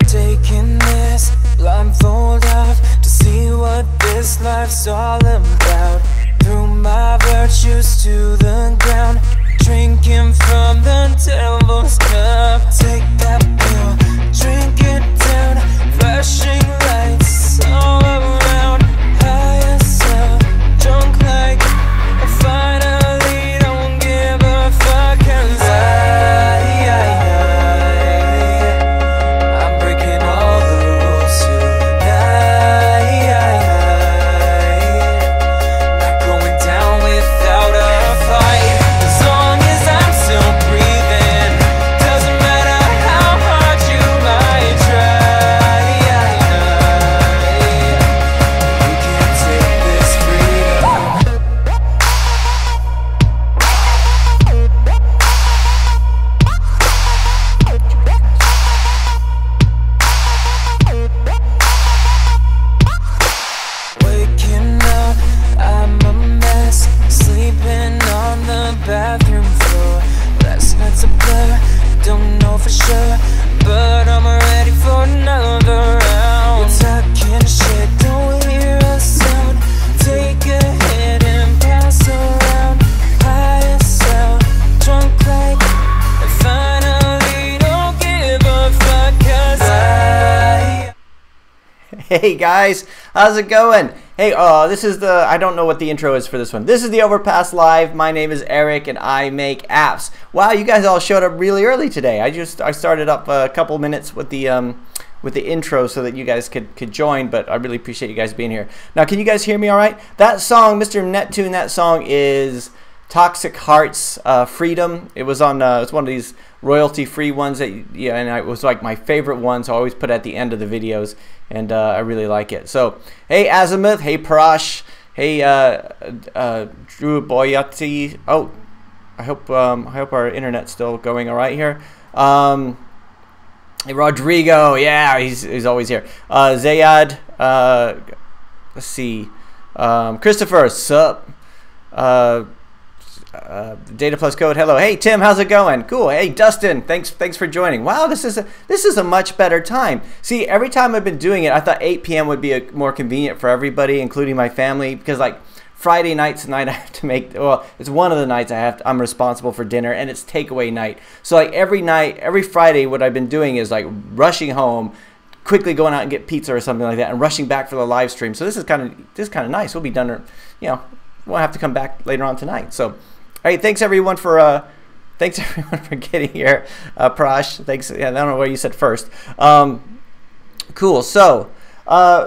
Taking this blindfold off to see what this life's all about. Threw my virtues to the ground, drinking from the devil's cup. Take that pill, drink it down, flashing lights all around. High as hell, drunk like I finally don't give a fuck. 'Cause I'm breaking all the rules tonight. Not going down without a fight. As long as I'm still breathing, doesn't matter how hard you might try. We can take this freedom. Waking up, I'm a mess, sleeping on the bathroom floor. Last night's a blur, don't know for sure, but I'm ready for another round. You're talking shit, don't hear a sound. Take a hit and pass around. High as hell, drunk like I finally don't give a fuck. 'Cause Hey guys, how's it going? Hey, this is the, I don't know what the intro is for this one. This is the Overpass Live. My name is Eric and I make apps. Wow, you guys all showed up really early today. I started up a couple minutes with the intro so that you guys could join, but I really appreciate you guys being here. Now, can you guys hear me all right? That song, Mr. Neptune, that song is Toxic Hearts, Freedom. It was on, it's one of these royalty-free ones that, yeah, and it was like my favorite one, so I always put it at the end of the videos, and I really like it. So, hey Azimuth, hey Parash, hey Drew Boyati. Oh, I hope our internet's still going all right here. Hey Rodrigo, yeah, he's always here. Zayad, let's see, Christopher, sup. Data Plus Code, hello. Hey Tim, how's it going? Cool. Hey Dustin, thanks for joining. Wow, this is a much better time. See, every time I've been doing it, I thought 8 p.m. would be more convenient for everybody, including my family, because like Friday night's the night I have to make, well, it's one of the nights I'm responsible for dinner, and it's takeaway night. So like every night, every Friday, what I've been doing is like rushing home, quickly going out and get pizza or something like that, and rushing back for the live stream. So this is kind of nice. We'll be done, you know, we'll have to come back later on tonight. So, all right, thanks everyone for getting here. Prash, thanks. Yeah, I don't know what you said first. Cool. So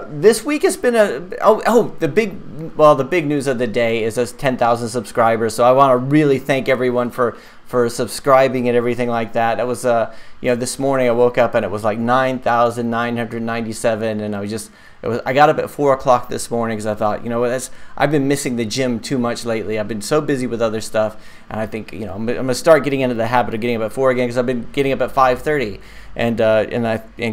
this week has been the big news of the day is us 10,000 subscribers. So I want to really thank everyone for subscribing and everything like that. That was you know, this morning I woke up and it was like 9,997, and I got up at 4 o'clock this morning because I thought, you know what, I've been missing the gym too much lately. I've been so busy with other stuff, and I think, you know, I'm gonna start getting into the habit of getting up at 4 again, because I've been getting up at 5:30 and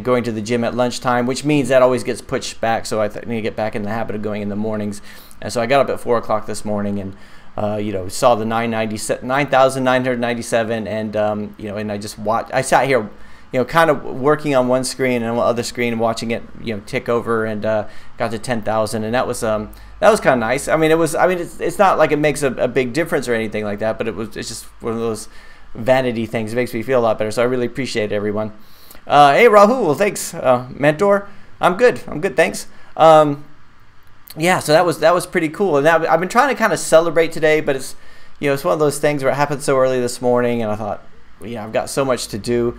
going to the gym at lunchtime, which means that always gets pushed back. So I need to get back in the habit of going in the mornings, and so I got up at 4 o'clock this morning and you know, saw the 9,997, and you know, and I just watched. I sat here, you know, kind of working on one screen and one other screen and watching it, you know, tick over, and got to 10,000, and that was kind of nice. I mean, it's not like it makes a big difference or anything like that, but it's just one of those vanity things. It makes me feel a lot better, so I really appreciate it, everyone. Hey Rahul, thanks. Mentor, I'm good, thanks. Yeah, so that was pretty cool, and I've been trying to kind of celebrate today, but it's, you know, it's one of those things where it happened so early this morning, and I thought, yeah, I've got so much to do,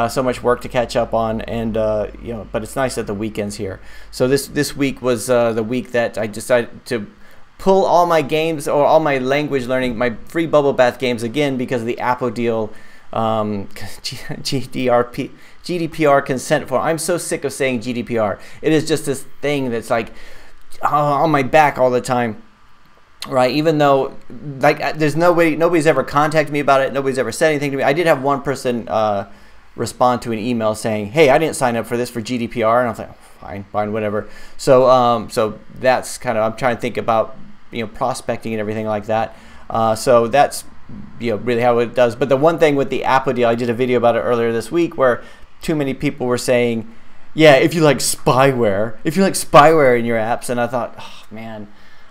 so much work to catch up on, and you know, but it's nice that the weekend's here. So this week was the week that I decided to pull all my games, or all my language learning, my free bubble bath games again, because of the Apple deal, GDPR consent form. I'm so sick of saying GDPR. It is just this thing that's like on my back all the time, right? Even though, like, there's nobody's ever contacted me about it. Nobody's ever said anything to me. I did have one person respond to an email saying, "Hey, I didn't sign up for this for GDPR," and I was like, fine, whatever. So so that's kind of, I'm trying to think about, you know, prospecting and everything like that. So that's really how it does. But the one thing with the Apple deal, I did a video about it earlier this week where too many people were saying, yeah, if you like spyware in your apps, and I thought, oh man,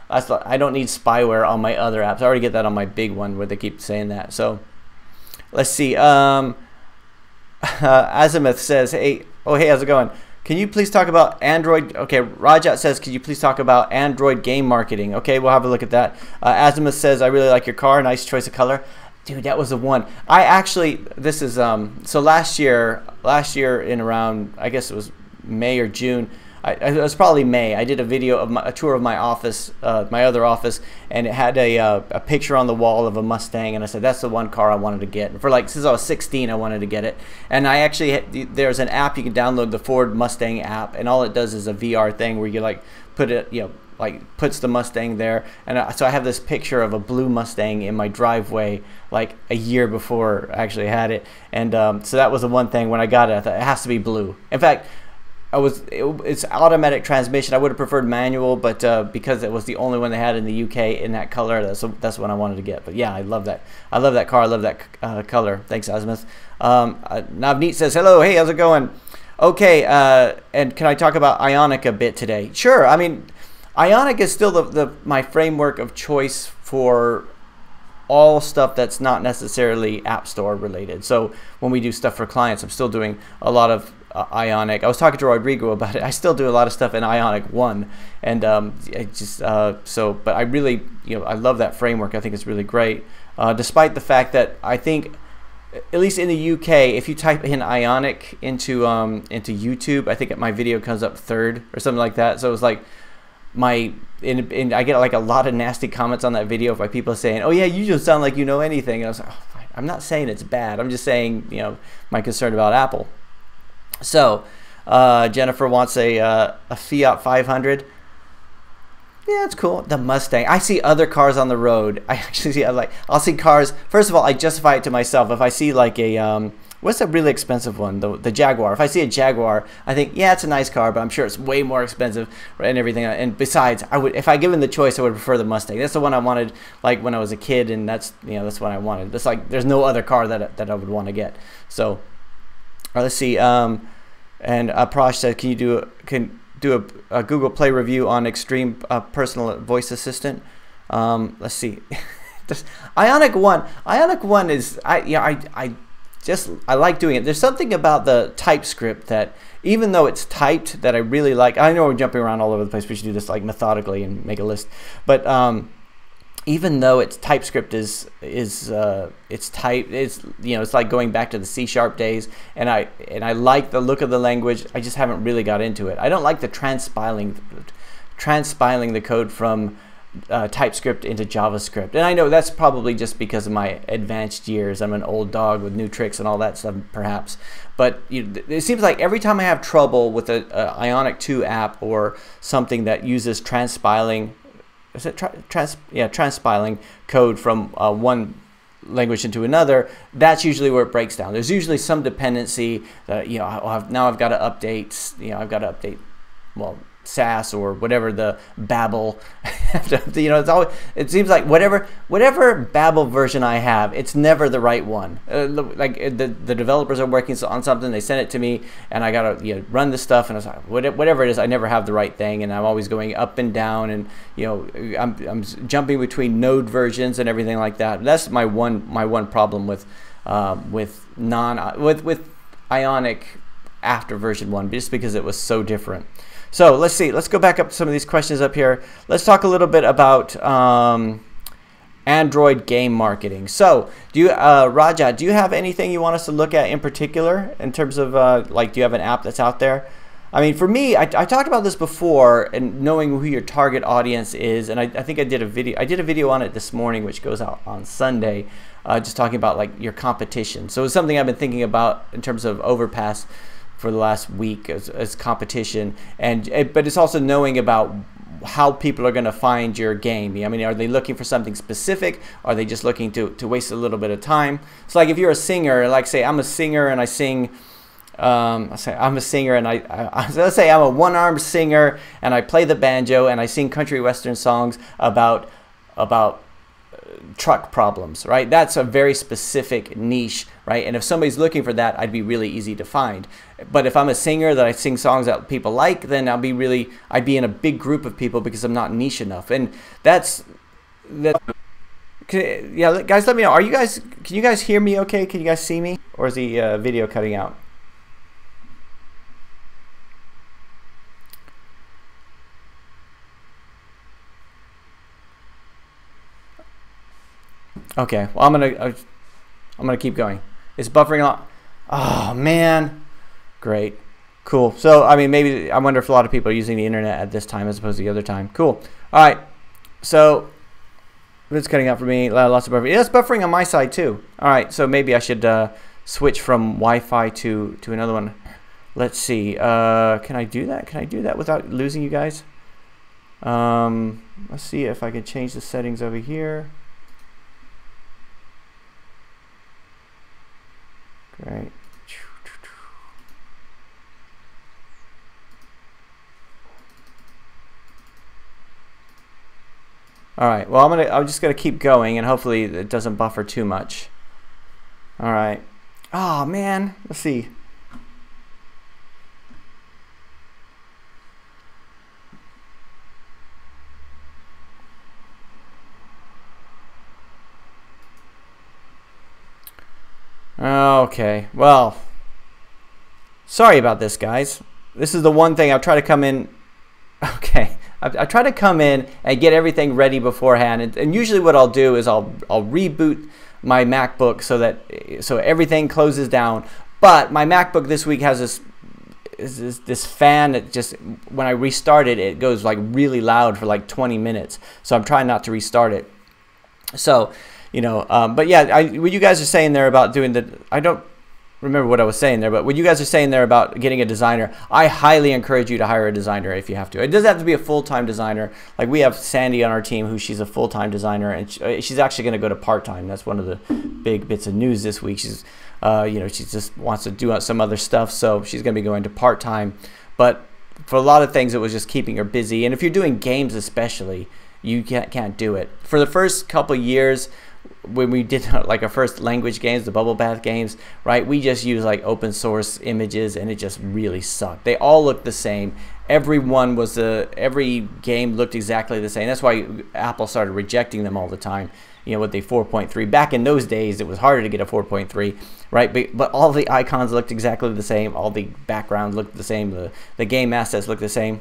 I don't need spyware on my other apps. I already get that on my big one where they keep saying that. So let's see. Azimuth says, hey, how's it going? Can you please talk about Android? Okay, Rajat says, could you please talk about Android game marketing? Okay, we'll have a look at that. Azimuth says, I really like your car. Nice choice of color. Dude, that was the one. I actually, this is, so last year in around, I guess it was May or June, it was probably May. I did a video of a tour of my office, my other office, and it had a picture on the wall of a Mustang, and I said that's the one car I wanted to get. And for like since I was 16, I wanted to get it. And I actually there's an app you can download, the Ford Mustang app, and all it does is a VR thing where you like put it, like puts the Mustang there. And so I have this picture of a blue Mustang in my driveway like a year before I actually had it. And so that was the one thing when I got it, I thought it has to be blue. In fact, it's automatic transmission. I would have preferred manual, but because it was the only one they had in the UK in that color, that's what I wanted to get. But yeah, I love that. I love that car. I love that color. Thanks, Azimuth. Navneet says, hello. Hey, how's it going? Okay, and can I talk about Ionic a bit today? Sure. I mean, Ionic is still my framework of choice for all stuff that's not necessarily App Store related. So when we do stuff for clients, I'm still doing a lot of Ionic. I was talking to Rodrigo about it. I still do a lot of stuff in Ionic 1, and but I really, I love that framework. I think it's really great, despite the fact that I think, at least in the UK, if you type in Ionic into YouTube, I think my video comes up third or something like that. So it's like I get like a lot of nasty comments on that video by people saying, oh yeah, you don't sound like you know anything. And I was like, oh, I'm not saying it's bad. I'm just saying, my concern about Apple. So Jennifer wants a Fiat 500. Yeah, it's cool. The Mustang. I see other cars on the road. I actually see, I'll see cars. First of all, I justify it to myself. If I see like a, what's a really expensive one? The Jaguar. If I see a Jaguar, I think, yeah, it's a nice car, but I'm sure it's way more expensive and everything. And besides, if I given the choice, I would prefer the Mustang. That's the one I wanted, like when I was a kid, and that's what I wanted. It's like there's no other car that I would want to get. So, let's see. And Prash said, can you do a Google Play review on Extreme Personal Voice Assistant? Let's see. Ionic 1 is I like doing it. There's something about the TypeScript that, even though it's typed, that I really like. I know we're jumping around all over the place. We should do this like methodically and make a list. But even though its TypeScript it's typed, it's like going back to the C# days, and I like the look of the language. I just haven't really got into it. I don't like the transpiling the code from TypeScript into JavaScript, and I know that's probably just because of my advanced years. I'm an old dog with new tricks and all that stuff, perhaps. But it seems like every time I have trouble with a Ionic 2 app or something that uses transpiling. Is it transpiling code from one language into another? That's usually where it breaks down. There's usually some dependency that now I've got to update. Well, SAS or whatever the Babel. It's always, it seems like whatever Babel version I have, it's never the right one. Like the developers are working on something, they send it to me, and I gotta run the stuff, and it's like whatever it is, I never have the right thing, and I'm always going up and down, and I'm jumping between node versions and everything like that. That's my one problem with Ionic after version 1, just because it was so different. So let's see. Let's go back up to some of these questions up here. Let's talk a little bit about Android game marketing. So, Raja, do you have anything you want us to look at in particular in terms of do you have an app that's out there? I mean, for me, I talked about this before, and knowing who your target audience is, and I think I did a video on it this morning, which goes out on Sunday, just talking about like your competition. So it's something I've been thinking about in terms of Overpass for the last week as competition, but it's also knowing about how people are going to find your game. I mean, are they looking for something specific? Are they just looking to waste a little bit of time? So like if you're a singer, like say I'm a singer and I sing, let's say I'm a one-armed singer and I play the banjo and I sing country western songs about truck problems, right? That's a very specific niche, right? And if somebody's looking for that, I'd be really easy to find. But if I'm a singer that I sing songs that people like, then I'd be in a big group of people because I'm not niche enough. And yeah, guys, let me know. Can you guys hear me okay? Can you guys see me? Or is the video cutting out? Okay, well, I'm gonna keep going. It's buffering a lot. Oh man, great, cool. So I mean, maybe I wonder if a lot of people are using the internet at this time as opposed to the other time. Cool. All right, so it's cutting out for me. Lots of buffering. Yeah, it's buffering on my side too. All right, so maybe I should switch from Wi-Fi to another one. Let's see. Can I do that? Can I do that without losing you guys? Let's see if I can change the settings over here. Great. All right. Well, I'm just gonna keep going, and hopefully it doesn't buffer too much. All right. Oh man. Let's see. Okay, well, sorry about this, guys. This is the one thing I've tried to come in. Okay, I try to come in and get everything ready beforehand, and usually what I'll do is I'll reboot my MacBook so everything closes down. But my MacBook this week has this fan that just, when I restart it, it goes like really loud for like 20 minutes. So I'm trying not to restart it. So, you know, but yeah, what you guys are saying there about doing I don't remember what I was saying there, but what you guys are saying there about getting a designer, I highly encourage you to hire a designer if you have to. It doesn't have to be a full-time designer. Like we have Sandy on our team she's a full-time designer, and she's actually going to go to part-time. That's one of the big bits of news this week. She's, you know, she just wants to do some other stuff, so she's going to be going to part-time. But for a lot of things, it was just keeping her busy. And if you're doing games especially, you can't do it. For the first couple years, when we did like our first language games, the bubble bath games, right, we just used like open source images, and it just really sucked. They all looked the same. Every game looked exactly the same. That's why Apple started rejecting them all the time, you know, with the 4.3. Back in those days, it was harder to get a 4.3, right? But all the icons looked exactly the same. All the backgrounds looked the same. The game assets looked the same.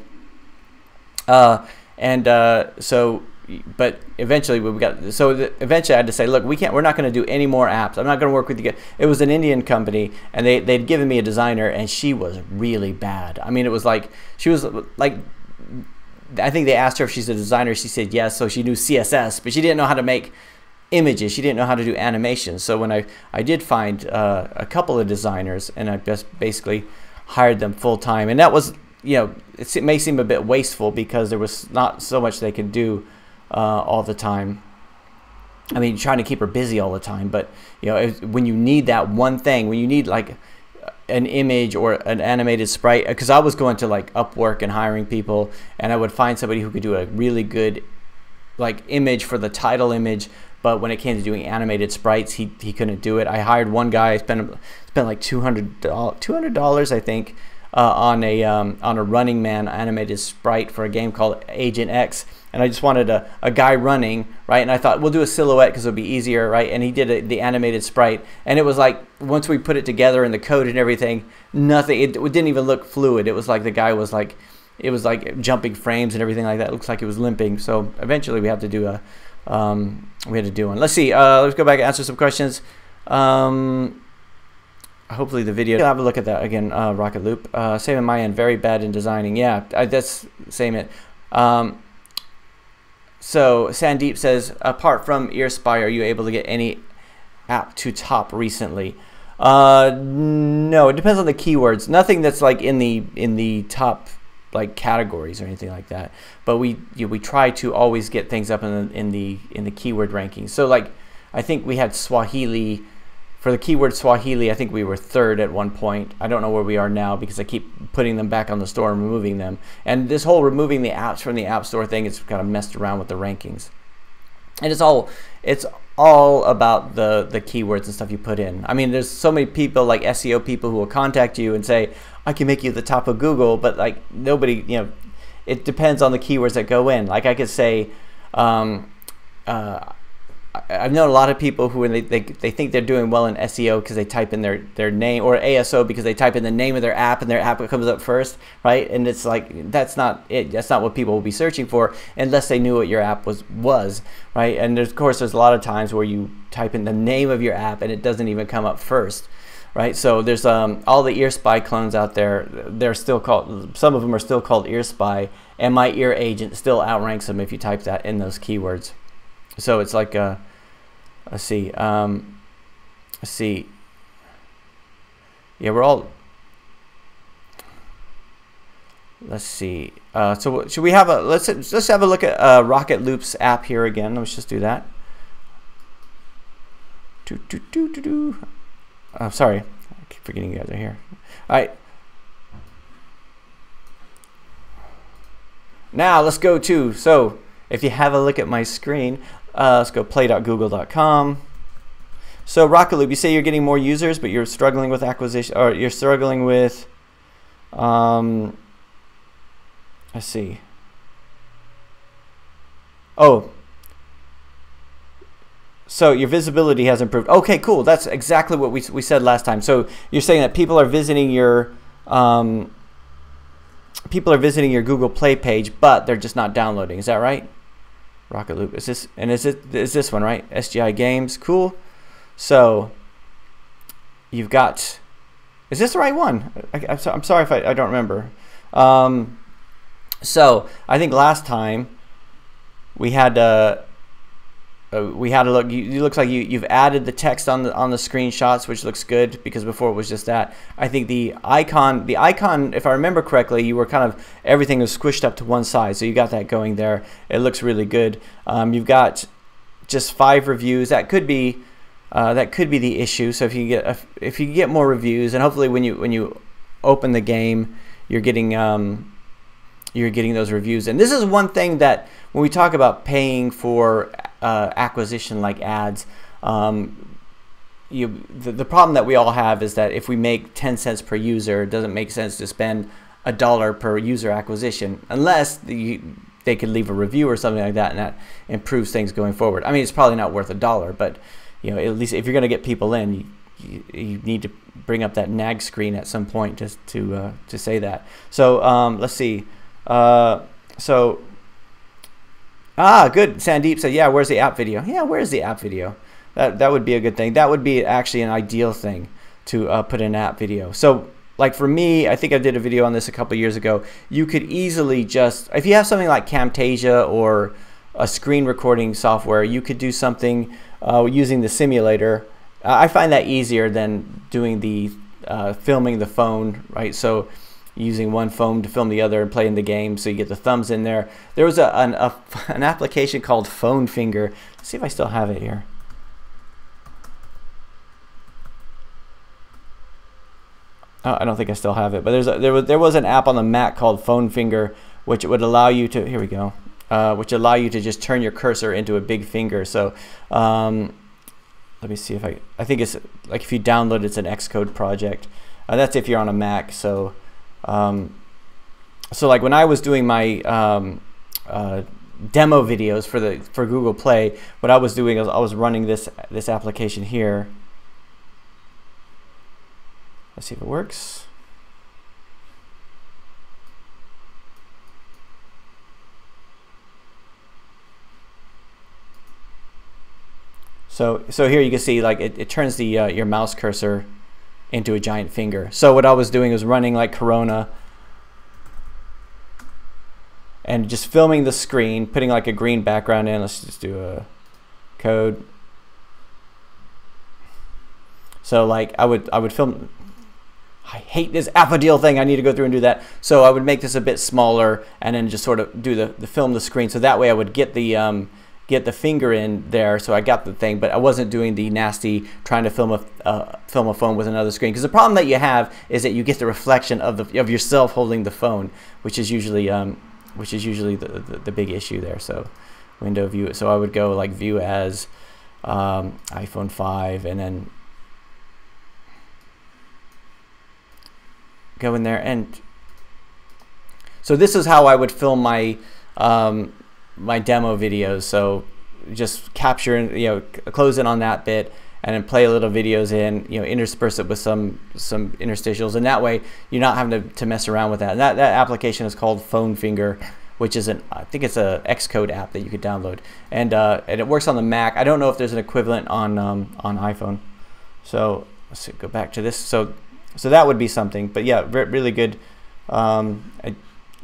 But eventually eventually I had to say, look, we're not going to do any more apps. I'm not going to work with you. It was an Indian company, and they'd given me a designer, and she was really bad. I mean, it was like, she was like, I think they asked her if she's a designer. She said yes, so she knew CSS, but she didn't know how to make images. She didn't know how to do animations. So when I did find a couple of designers, and I just basically hired them full time, and that was, you know, it may seem a bit wasteful because there was not so much they could do all the time. I mean, trying to keep her busy all the time, but you know, when you need that one thing, when you need like an image or an animated sprite, because I was going to like Upwork and hiring people, and I would find somebody who could do a really good like image for the title image, but when it came to doing animated sprites, he couldn't do it. I hired one guy, spent like $200 I think, on a Running Man animated sprite for a game called Agent X, and I just wanted a guy running, right? And I thought, we'll do a silhouette because it'll be easier, right? And he did the animated sprite, and it was like, once we put it together and the code and everything, nothing, it didn't even look fluid. It was like the guy was like, it was like jumping frames and everything like that. It looks like it was limping. So eventually we had to do one. Let's see, let's go back and answer some questions. Hopefully the video, I'll have a look at that again. Rocket Loop, same on my end, very bad in designing. Yeah, that's same it. So Sandeep says, apart from Earspy, are you able to get any app to top recently? No, it depends on the keywords. Nothing that's like in the top like categories or anything like that. But we try to always get things up in the keyword rankings. So like, I think we had Swahili. For the keyword Swahili, I think we were 3rd at one point. I don't know where we are now because I keep putting them back on the store and removing them. And this whole removing the apps from the App Store thing, it's kind of messed around with the rankings. And it's all about the keywords and stuff you put in. I mean, there's so many people, like SEO people, who will contact you and say, I can make you the top of Google, but like nobody, you know, it depends on the keywords that go in. Like I could say, I've known a lot of people who, when they think they're doing well in SEO because they type in their name, or ASO because they type in the name of their app and their app comes up first, right? And it's like, that's not it. That's not what people will be searching for unless they knew what your app was, right? And of course, there's a lot of times where you type in the name of your app and it doesn't even come up first, right? So there's all the EarSpy clones out there. They're still called, some of them are still called EarSpy, and my Ear Agent still outranks them if you type that in those keywords. So it's like let's see. Yeah, we're all. Let's see. So should we have a let's have a look at Rocket Loop's app here again. Let's just do that. Oh, sorry, I keep forgetting you guys are here. All right. Now let's go to, so if you have a look at my screen, let's go play.google.com. So Rocket Loop, you say you're getting more users, but you're struggling with acquisition, or you're struggling with, let's see. Oh, so your visibility has improved. Okay, cool. That's exactly what we said last time. So you're saying that people are visiting your Google Play page, but they're just not downloading. Is that right? Rocket Loop. Is this one, right? SGI Games. Cool. So you've got, is this the right one? I'm sorry if I don't remember. So I think last time we had a look. It looks like you've added the text on the screenshots, which looks good, because before it was just that. I think the icon, if I remember correctly, you were kind of, everything was squished up to one side, so you got that going there. It looks really good. You've got just 5 reviews. That could be the issue. So if you get more reviews, and hopefully when you open the game, you're getting those reviews. And this is one thing that when we talk about paying for acquisition like ads, the problem that we all have is that if we make 10 cents per user, it doesn't make sense to spend $1 per user acquisition unless they could leave a review or something like that, and that improves things going forward. I mean, it's probably not worth $1, but you know, at least if you're going to get people in, you need to bring up that nag screen at some point just to say that. So let's see. Good. Sandeep said, yeah, where's the app video? Yeah, where's the app video? That would be a good thing. That would be actually an ideal thing to put in app video. So like for me, I think I did a video on this a couple years ago. You could easily just, if you have something like Camtasia or a screen recording software, you could do something using the simulator. I find that easier than doing the filming the phone, right? So using one phone to film the other and playing the game, so you get the thumbs in there. There was an application called Phone Finger. Let's see if I still have it here. Oh, I don't think I still have it, but there was an app on the Mac called Phone Finger, which would allow you to, here we go, which allow you to just turn your cursor into a big finger. So let me see if I think it's like, if you download, it's an Xcode project. That's if you're on a Mac. So so like when I was doing my demo videos for Google Play, what I was doing is I was running this application here. Let's see if it works. So here you can see, like, it turns the your mouse cursor into a giant finger. So what I was doing was running like Corona and just filming the screen, putting like a green background in. Let's just do a code. So like I would film. I hate this Appadil thing. I need to go through and do that. So I would make this a bit smaller and then just sort of do the film the screen. So that way I would get the finger in there, so I got the thing, but I wasn't doing the nasty trying to film a phone with another screen. Because the problem that you have is that you get the reflection of yourself holding the phone, which is usually the big issue there. So window view. So I would go like view as iPhone 5, and then go in there. And so this is how I would film my my demo videos. So just capture, you know, close in on that bit, and then play little videos in, you know, intersperse it with some interstitials, and that way you're not having to mess around with that. And that application is called Phone Finger, which is I think it's a Xcode app that you could download, and it works on the Mac. I don't know if there's an equivalent on iPhone. So let's see, go back to this. So that would be something. But yeah, really good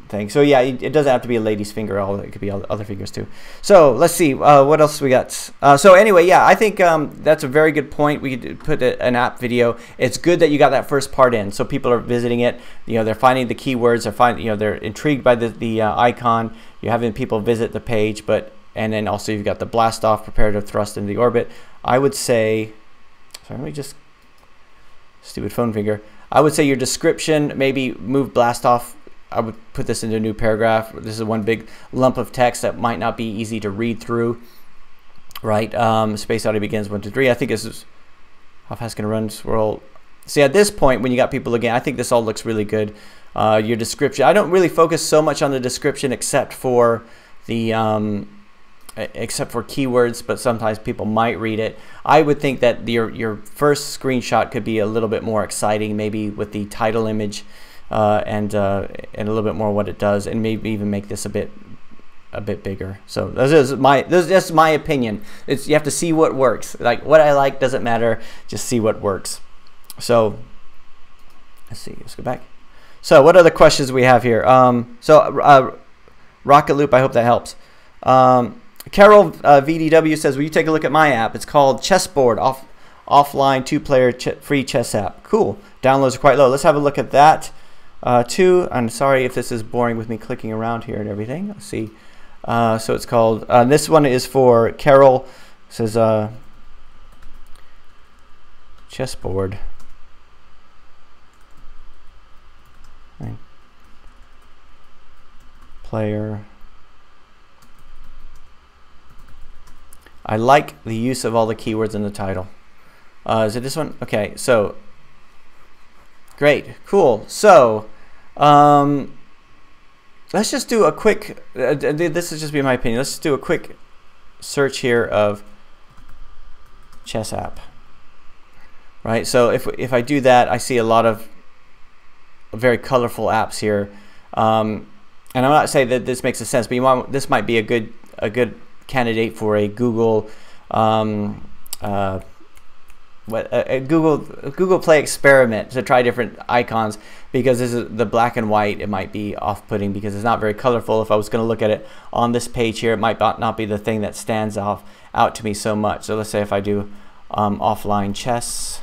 thing. So yeah, it doesn't have to be a lady's finger. It could be other fingers too. So let's see what else we got. So anyway, yeah, I think that's a very good point. We could put an app video. It's good that you got that first part in, so people are visiting it. You know, they're finding the keywords. They're intrigued by the icon. You're having people visit the page, and then also you've got the blast off, prepare to thrust into the orbit. I would say, sorry, let me just, stupid phone finger. I would say your description, maybe move blast off. I would put this into a new paragraph. This is one big lump of text that might not be easy to read through, right? Space audio begins 1, 2, 3. I think this is how fast can it run? Swirl. See, at this point, when you got people again, I think this all looks really good. Your description. I don't really focus so much on the description, except for the keywords, but sometimes people might read it. I would think that your first screenshot could be a little bit more exciting, maybe with the title image. And a little bit more what it does, and maybe even make this a bit bigger. So this is just my opinion. You have to see what works. Like, what I like doesn't matter. Just see what works. So let's see. Let's go back. So what other questions we have here? Rocket Loop. I hope that helps. Carol VDW says, will you take a look at my app? It's called Chessboard, offline 2-player free chess app. Cool. Downloads are quite low. Let's have a look at that. I'm sorry if this is boring with me clicking around here and everything. Let's see. So it's called, this one is for Carol. It says Chessboard. Right. Player. I like the use of all the keywords in the title. Is it this one? Okay, so great, cool. So let's just do a quick, this is just be my opinion, let's just do a quick search here of chess app. Right, so if I do that, I see a lot of very colorful apps here. And I'm not saying that this makes a sense, but this might be a good candidate for a Google Google Play experiment to try different icons, because this is the black and white. It might be off-putting because it's not very colorful. If I was going to look at it on this page here, it might not be the thing that stands out to me so much. So let's say if I do offline chess,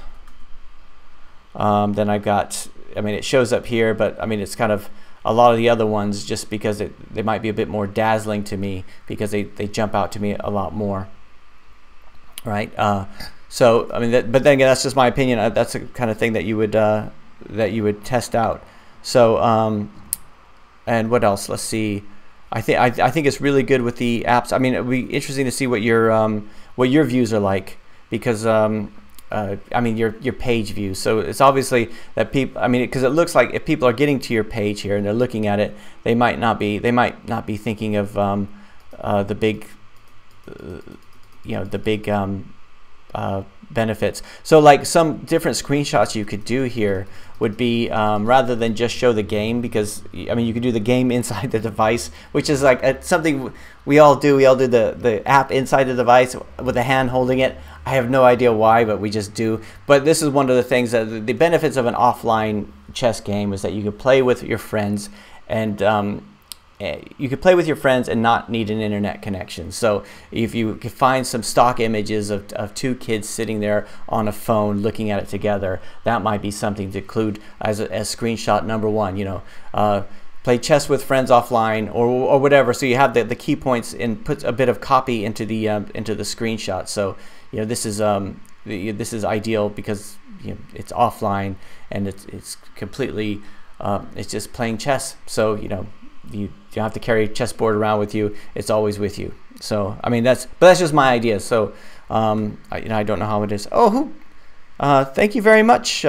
then I've got, I mean, it shows up here, but I mean, it's kind of a lot of the other ones, just because they might be a bit more dazzling to me, because they jump out to me a lot more, right? So I mean, but then again, that's just my opinion. That's the kind of thing that you would test out. So and what else? Let's see. I think it's really good with the apps. I mean, it'd be interesting to see what your views are like, because I mean, your page views. So it's obviously that people, I mean, because it looks like if people are getting to your page here and they're looking at it, they might not be thinking of the big benefits. So like some different screenshots you could do here would be, rather than just show the game, because I mean, you could do the game inside the device, which is like something we all do. We all do the app inside the device with a hand holding it. I have no idea why, but we just do. But this is one of the things that the benefits of an offline chess game is that you can play with your friends, and you could play with your friends and not need an internet connection. So if you could find some stock images of two kids sitting there on a phone looking at it together, that might be something to include as screenshot number one. You know, play chess with friends offline, or whatever. So you have the key points and put a bit of copy into the screenshot. So you know, this is ideal because, you know, it's offline and it's completely it's just playing chess. So you know, you don't have to carry a chessboard around with you. It's always with you. So I mean but that's just my idea. So I don't know how it is. Oh, thank you very much,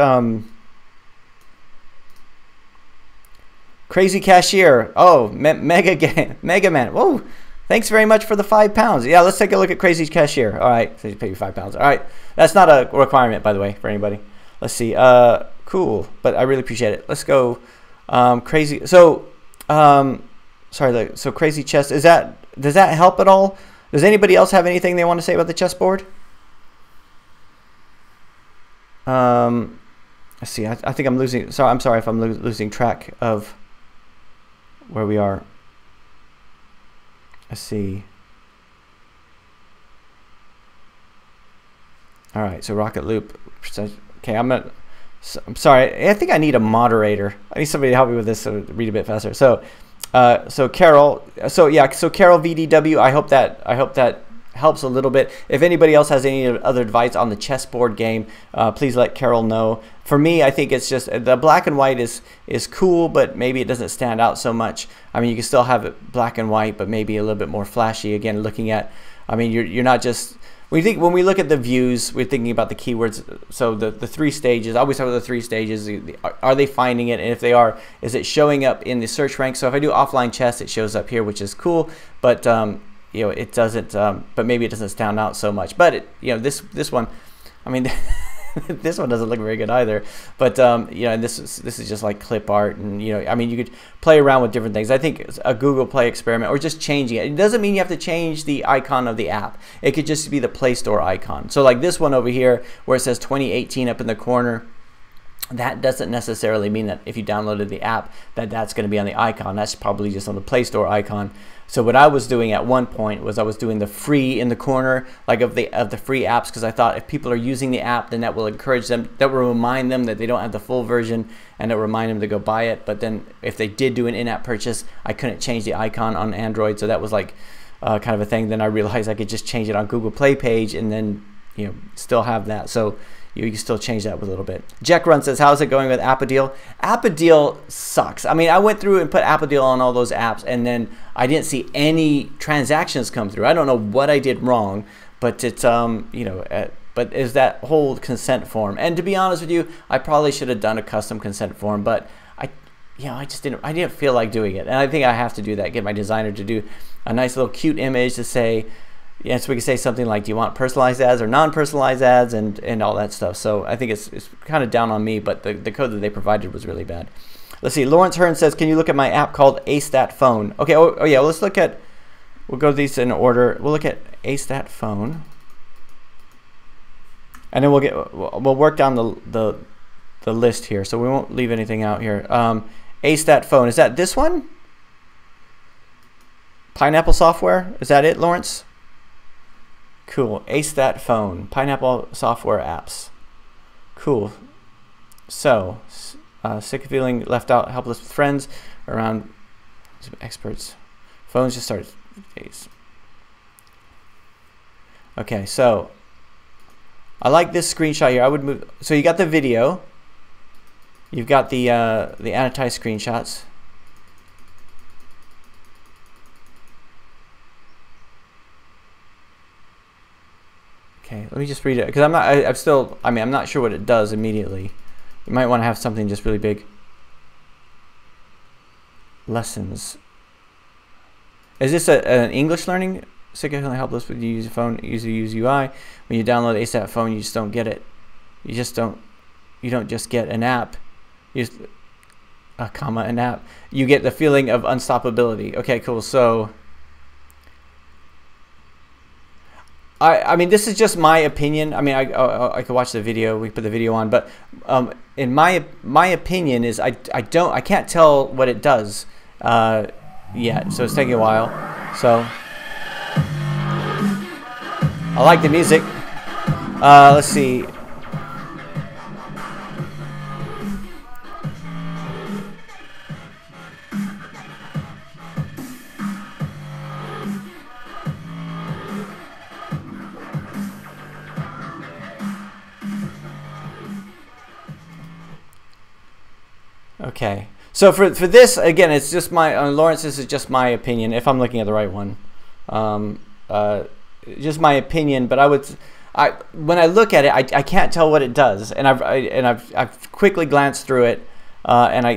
Crazy Cashier. Oh, Mega Man. Whoa, thanks very much for the £5. Yeah, let's take a look at Crazy Cashier. All right, so you pay you £5. All right, that's not a requirement, by the way, for anybody. Let's see. Cool, but I really appreciate it. Let's go. Crazy. So, sorry. So Crazy Chess. Does that help at all? Does anybody else have anything they want to say about the chessboard? Let's see. I think I'm losing. So I'm sorry if I'm losing track of where we are. Let's see. All right. So Rocket Loop. Okay. I'm sorry. I think I need a moderator. I need somebody to help me with this so to read a bit faster. So Carol. So yeah. So Carol VDW. I hope that helps a little bit. If anybody else has any other advice on the chessboard game, please let Carol know. For me, I think it's just the black and white is cool, but maybe it doesn't stand out so much. I mean, you can still have it black and white, but maybe a little bit more flashy. Again, looking at, I mean, you're not just, when we look at the views, we're thinking about the keywords. So the 3 stages, I always talk about the 3 stages. Are they finding it? And if they are, is it showing up in the search rank? So if I do offline chess, it shows up here, which is cool. But it doesn't, but maybe it doesn't stand out so much. But this one, I mean, this one doesn't look very good either. But this is just like clip art, and I mean, you could play around with different things. I think it's a Google Play experiment, or just changing it. It doesn't mean you have to change the icon of the app. It could just be the Play Store icon. So like this one over here, where it says 2018 up in the corner. That doesn't necessarily mean that if you downloaded the app that's going to be on the icon. That's probably just on the Play Store icon. So what I was doing at one point was I was doing the free in the corner, like of the free apps, because I thought if people are using the app, then that will encourage them, that will remind them that they don't have the full version, and it will remind them to go buy it. But then if they did do an in-app purchase, I couldn't change the icon on Android, so that was like kind of a thing. Then I realized I could just change it on Google Play page and then still have that. So you can still change that a little bit. Jack Run says, how's it going with Appadeal? Appadeal sucks. I mean, I went through and put Appadeal on all those apps, and then I didn't see any transactions come through. I don't know what I did wrong, but it's but is that whole consent form. And to be honest with you, I probably should have done a custom consent form, but I didn't feel like doing it. And I think I have to do that, get my designer to do a nice little cute image to say, yeah, so we can say something like, do you want personalized ads or non-personalized ads, and all that stuff. So I think it's kind of down on me, but the code that they provided was really bad. Let's see. Lawrence Hearn says, can you look at my app called AStat Phone? Okay. Oh yeah. Well, let's look at. We'll go these in order. We'll look at AStat Phone, and then we'll work down the list here. So we won't leave anything out here. AStat Phone, is that this one? Pineapple Software. Is that it, Lawrence? Cool. AStat Phone, Pineapple Software apps. Cool. So, sick of feeling left out, helpless with friends, around experts. Phones just started. Okay, so I like this screenshot here. I would move. So you got the video. You've got the annotated screenshots. Okay, let me just read it, because I'm not sure what it does immediately. You might want to have something just really big. Lessons. Is this an English learning? Significantly helpless with you use your phone, use UI. When you download AStat Phone, you just don't get it. You don't just get an app. You just an app. You get the feeling of unstoppability. Okay, cool. So I mean, this is just my opinion. I mean, I could watch the video. We put the video on, but in my opinion is I can't tell what it does yet. So it's taking a while. So I like the music. Let's see. Okay, so for this, again, it's just my Lawrence, this is just my opinion, if I'm looking at the right one. just my opinion, but when I look at it, I can't tell what it does, and I've quickly glanced through it, and I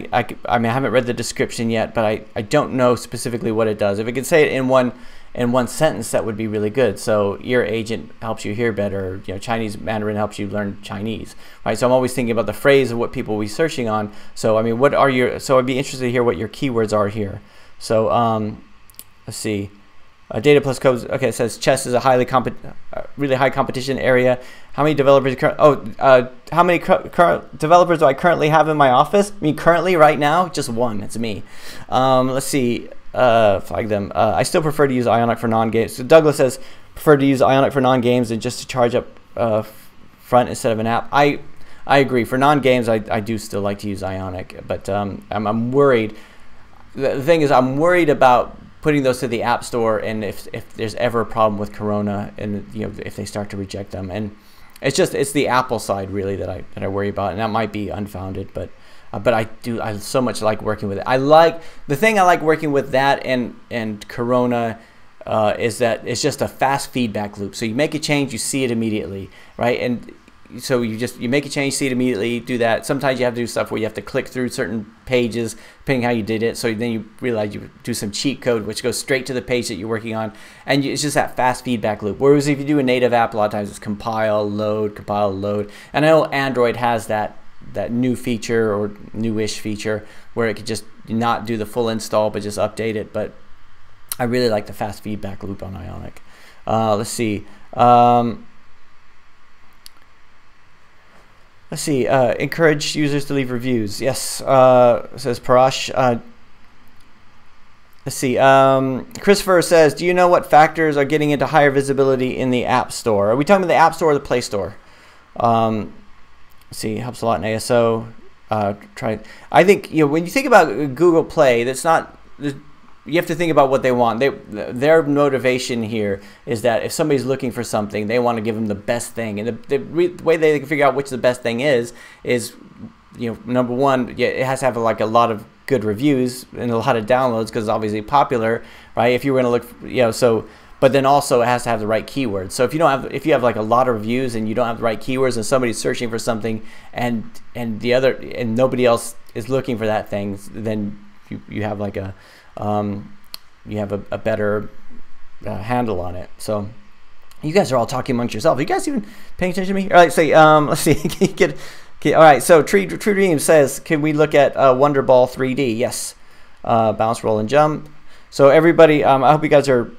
mean, I haven't read the description yet, but I don't know specifically what it does. If it could say it in one sentence, that would be really good. So ear agent helps you hear better. You know, Chinese Mandarin helps you learn Chinese, right? So I'm always thinking about the phrase of what people will be searching on. So I mean, so I'd be interested to hear what your keywords are here. So let's see. Data plus codes. Okay, it says chess is a really high competition area. How many developers? How many current developers do I currently have in my office? I mean, currently, right now, just one. It's me. Let's see. Flag them. I still prefer to use Ionic for non-games. So Douglas says prefer to use Ionic for non-games and just to charge up front instead of an app. I agree. For non-games, I do still like to use Ionic, but I'm worried. The thing is, I'm worried about putting those to the App Store, and if there's ever a problem with Corona, and if they start to reject them, and it's the Apple side really that I worry about, and that might be unfounded, but I so much like working with it. The thing I like working with that and Corona is that it's just a fast feedback loop. So you make a change, you see it immediately, right? And so you make a change, see it immediately, do that. Sometimes you have to do stuff where you have to click through certain pages, depending how you did it. So then you realize you do some cheat code, which goes straight to the page that you're working on. And it's just that fast feedback loop. Whereas if you do a native app, a lot of times it's compile, load, compile, load. And I know Android has that new feature or newish feature where it could just not do the full install, but just update it. But I really like the fast feedback loop on Ionic. Let's see. Let's see. Encourage users to leave reviews. Yes, says Parash. Let's see. Christopher says, do you know what factors are getting into higher visibility in the App Store? Are we talking about the App Store or the Play Store? Let's see. Helps a lot in ASO. I think when you think about Google Play, that's not. You have to think about what they want. Their motivation here is that if somebody's looking for something, they want to give them the best thing. And the way they can figure out which the best thing is number one, it has to have like a lot of good reviews and a lot of downloads because it's obviously popular, right? If you were going to look, but then also it has to have the right keywords. So if you have like a lot of reviews and you don't have the right keywords and somebody's searching for something and nobody else is looking for that thing, then you have like a better handle on it. So you guys are all talking amongst yourselves. Are you guys even paying attention to me? All right, so let's see. All right, so True Dream says, can we look at Wonderball 3D? Yes. Bounce, roll, and jump. So everybody, I hope you guys are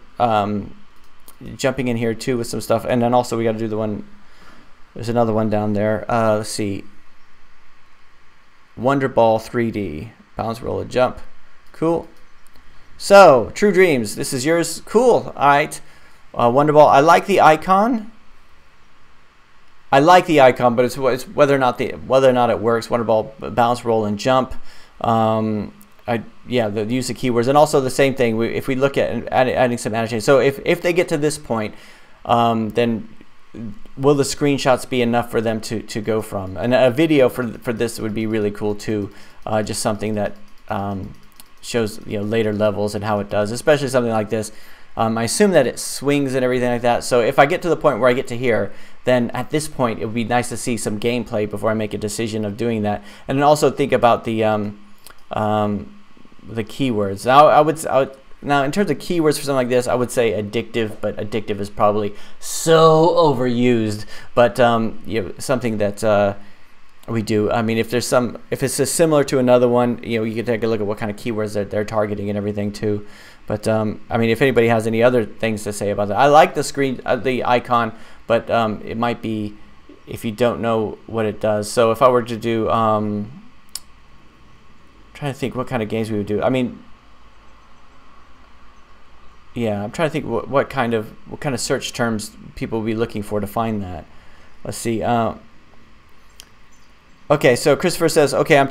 jumping in here too with some stuff. And then also we got to do the one. There's another one down there. Let's see. Wonderball 3D. Bounce, roll, and jump. Cool. So, True Dreams, this is yours. Cool. All right. Wonderball. I like the icon. But it's whether or not it works. Wonderball, bounce, roll, and jump. The use of keywords, and also the same thing. If we look at adding some annotations. So if they get to this point, then will the screenshots be enough for them to go from? And a video for this would be really cool too. Just something that shows later levels and how it does, especially something like this. I assume that it swings and everything like that. So if I get to the point where I get to here, then at this point it would be nice to see some gameplay before I make a decision of doing that. And then also think about the keywords. Now in terms of keywords for something like this, I would say addictive, but addictive is probably so overused. But something that we do. I mean, if it's similar to another one, you can take a look at what kind of keywords they're targeting and everything too. But I mean, if anybody has any other things to say about that, I like the icon, but it might be if you don't know what it does. So if I were to do, trying to think what kind of games we would do. I mean, yeah, I'm trying to think what kind of search terms people would be looking for to find that. Let's see. Okay, so Christopher says, okay, I'm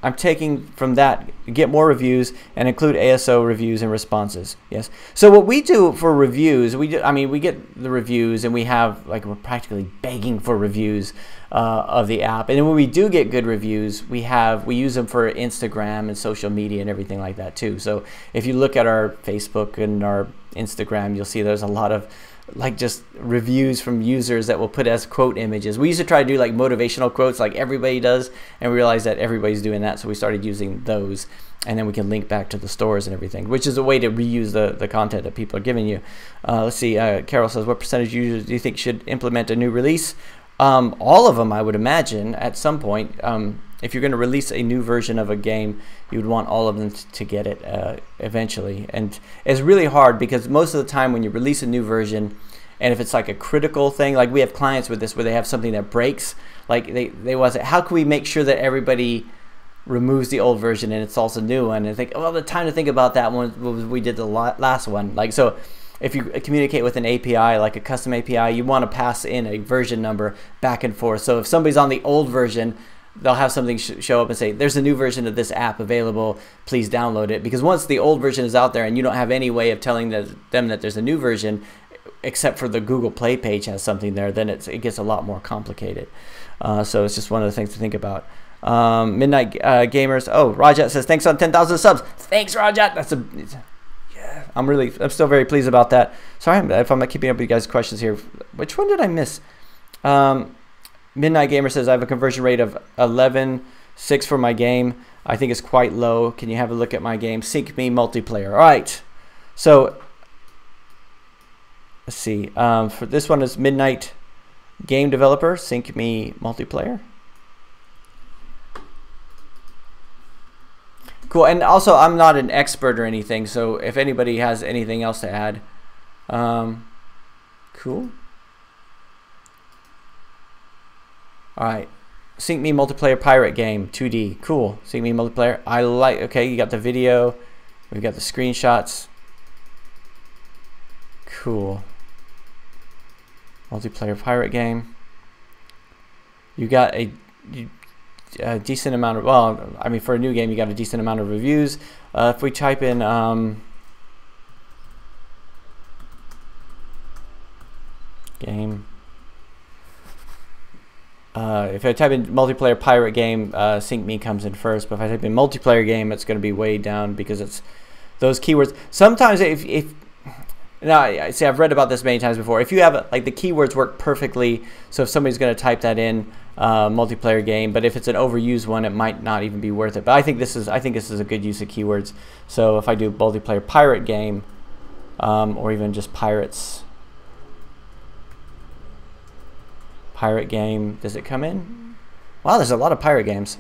I'm taking from that, get more reviews and include ASO reviews and responses. Yes. So what we do for reviews, we get the reviews and we have, like, we're practically begging for reviews of the app. And then when we do get good reviews, we use them for Instagram and social media and everything like that too. So if you look at our Facebook and our Instagram, you'll see there's a lot of, like, just reviews from users that will put as quote images. We used to try to do, like, motivational quotes like everybody does, and we realized that everybody's doing that, so we started using those, and then we can link back to the stores and everything, which is a way to reuse the content that people are giving you. Let's see, Carol says, what percentage of users do you think should implement a new release? All of them, I would imagine, at some point. If you're going to release a new version of a game, you would want all of them to get it eventually. And it's really hard because most of the time when you release a new version, and if it's like a critical thing, like we have clients with this where they have something that breaks, like they was, how can we make sure that everybody removes the old version and installs a new one? And think, well, the time to think about that one was we did the last one. Like, so if you communicate with an API, like a custom API, you want to pass in a version number back and forth. So if somebody's on the old version, they'll have something show up and say, there's a new version of this app available, please download it. Because once the old version is out there and you don't have any way of telling them that there's a new version, except for the Google Play page has something there, then it gets a lot more complicated. So it's just one of the things to think about. Midnight Gamers, oh, Rajat says, thanks on 10,000 subs. Thanks, Rajat. Yeah, I'm still very pleased about that. Sorry if I'm not keeping up with you guys' questions here. Which one did I miss? Midnight Gamer says, I have a conversion rate of 11.6 for my game. I think it's quite low. Can you have a look at my game? Sync me multiplayer. All right. So let's see. For this one is Midnight Game Developer. Sync me multiplayer. Cool. And also, I'm not an expert or anything, so if anybody has anything else to add, cool. All right, Sync Me Multiplayer Pirate Game 2D. Cool. Sync Me Multiplayer. I like. Okay, you got the video. We've got the screenshots. Cool. Multiplayer pirate game. You got a decent amount of, well, I mean, for a new game, you got a decent amount of reviews. If we type in game. If I type in multiplayer pirate game, Sync Me comes in first. But if I type in multiplayer game, it's going to be way down because it's those keywords. Sometimes if now I see, I've read about this many times before. If you have like the keywords work perfectly, so if somebody's going to type that in multiplayer game, but if it's an overused one, it might not even be worth it. But I think this is a good use of keywords. So if I do multiplayer pirate game, or even just pirates. Pirate game, does it come in? Wow, there's a lot of pirate games.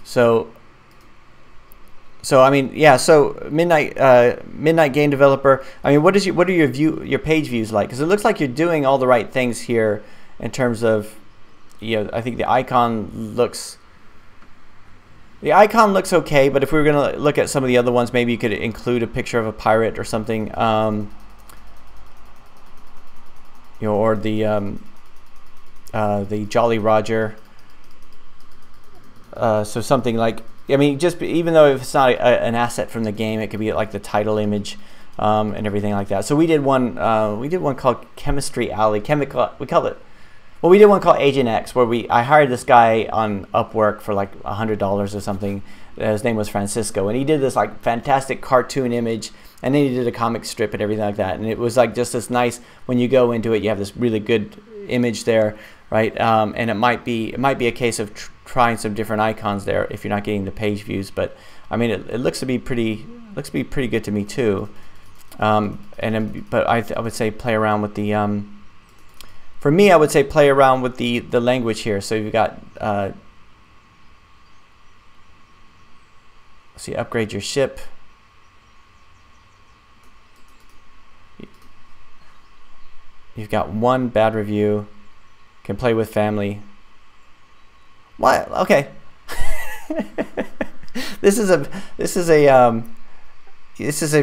So I mean, yeah. So Midnight Game Developer. I mean, what are your page views like? Because it looks like you're doing all the right things here in terms of, you know, I think the icon looks okay. But if we were gonna look at some of the other ones, maybe you could include a picture of a pirate or something. You know, or the Jolly Roger. So something like, I mean, just even though if it's not an asset from the game, it could be like the title image and everything like that. So we did one called Chemistry Alley. We called it. Well, we did one called Agent X, where I hired this guy on Upwork for like $100 or something. His name was Francisco, and he did this like fantastic cartoon image, and then he did a comic strip and everything like that. And it was like just this nice, when you go into it, you have this really good image there, right? And it might be a case of trying some different icons there if you're not getting the page views. But I mean, it looks to be pretty good to me too. But I would say play around with the for me, I would say play around with the language here. So you've got see, upgrade your ship. You've got one bad review. Can play with family. What? Okay. This is a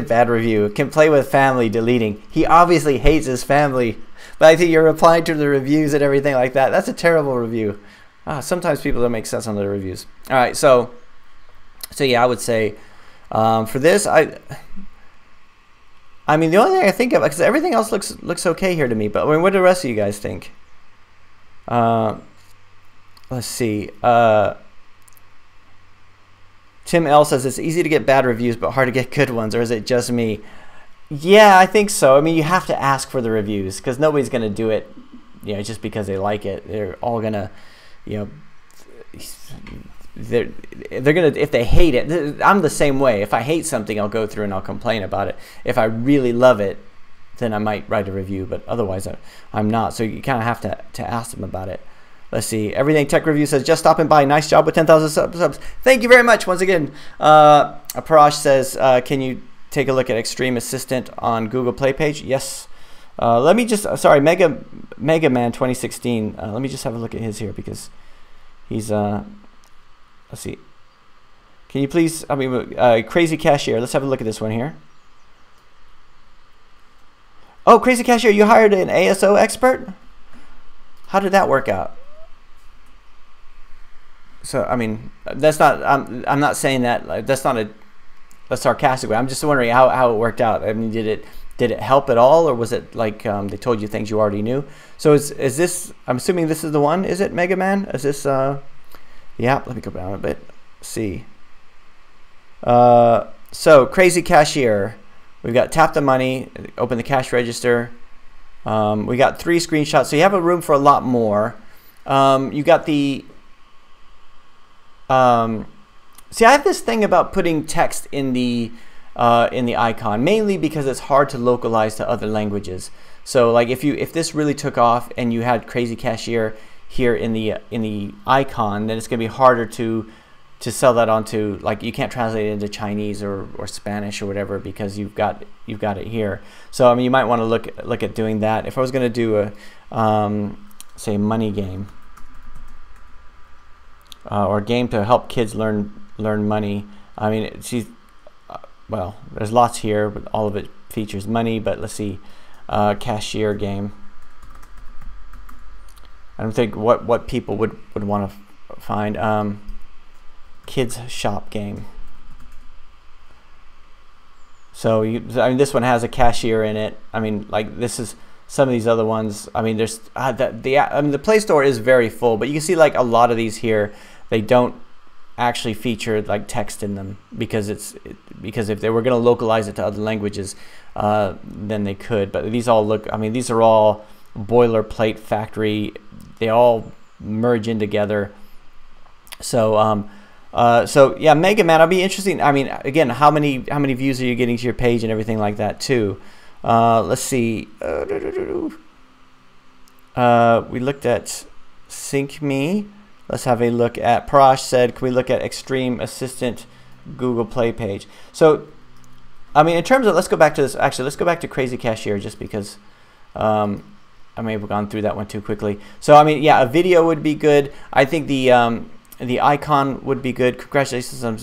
bad review. Can play with family, deleting. He obviously hates his family, but I think you're replying to the reviews and everything like that. That's a terrible review. Sometimes people don't make sense on the reviews. All right, so yeah, I would say for this, I mean, the only thing I think of, because everything else looks okay here to me, but I mean, what do the rest of you guys think? Let's see. Tim L says it's easy to get bad reviews, but hard to get good ones, or is it just me? Yeah, I think so. I mean, you have to ask for the reviews because nobody's going to do it, you know, just because they like it. They're all going to, you know, they're gonna, if they hate it. I'm the same way. If I hate something, I'll go through and I'll complain about it. If I really love it, then I might write a review, but otherwise I'm not. So you kind of have to ask them about it. Let's see. Everything Tech Review says, just stopping by. Nice job with 10,000 subs. Thank you very much once again. Parash says, can you take a look at Extreme Assistant on Google Play page? Yes. Let me just, sorry, Mega Man 2016. Let me just have a look at his here because he's, let's see. Can you please, I mean, Crazy Cashier. Let's have a look at this one here. Oh, Crazy Cashier, you hired an ASO expert? How did that work out? So, I mean, that's not, I'm not saying that, like, that's not a sarcastic way. I'm just wondering how it worked out. I mean, did it help at all, or was it like they told you things you already knew? So is this, I'm assuming this is the one, is it, Mega Man? Is this, yeah, let me go down a bit. Let's see. So, Crazy Cashier. We've got tap the money, open the cash register. We got 3 screenshots, so you have a room for a lot more. You got the, see, I have this thing about putting text in the icon, mainly because it's hard to localize to other languages. So like if this really took off and you had Crazy Cashier here in the icon, then it's gonna be harder to sell that onto, like, you can't translate it into Chinese or Spanish or whatever because you've got it here. So I mean, you might want to look at doing that. If I was going to do a say money game or a game to help kids learn money, I mean, well, there's lots here, but all of it features money. But let's see, cashier game. I don't think what people would want to find. Kids shop game. So I mean, this one has a cashier in it. I mean, like, this is some of these other ones. I mean, there's I mean, the Play Store is very full, but you can see like a lot of these here, they don't actually feature like text in them because because if they were going to localize it to other languages, then they could. But these all look, I mean, these are all boilerplate factory. They all merge in together. So so yeah, Mega Man, I'll be interesting. I mean, again, how many views are you getting to your page and everything like that too? Let's see. We looked at Sync Me. Let's have a look at, Parash said, can we look at Extreme Assistant Google Play page? So, I mean, in terms of, let's go back to this. Actually, let's go back to Crazy Cashier just because I may have gone through that one too quickly. So, I mean, yeah, a video would be good. I think the icon would be good. Congratulations on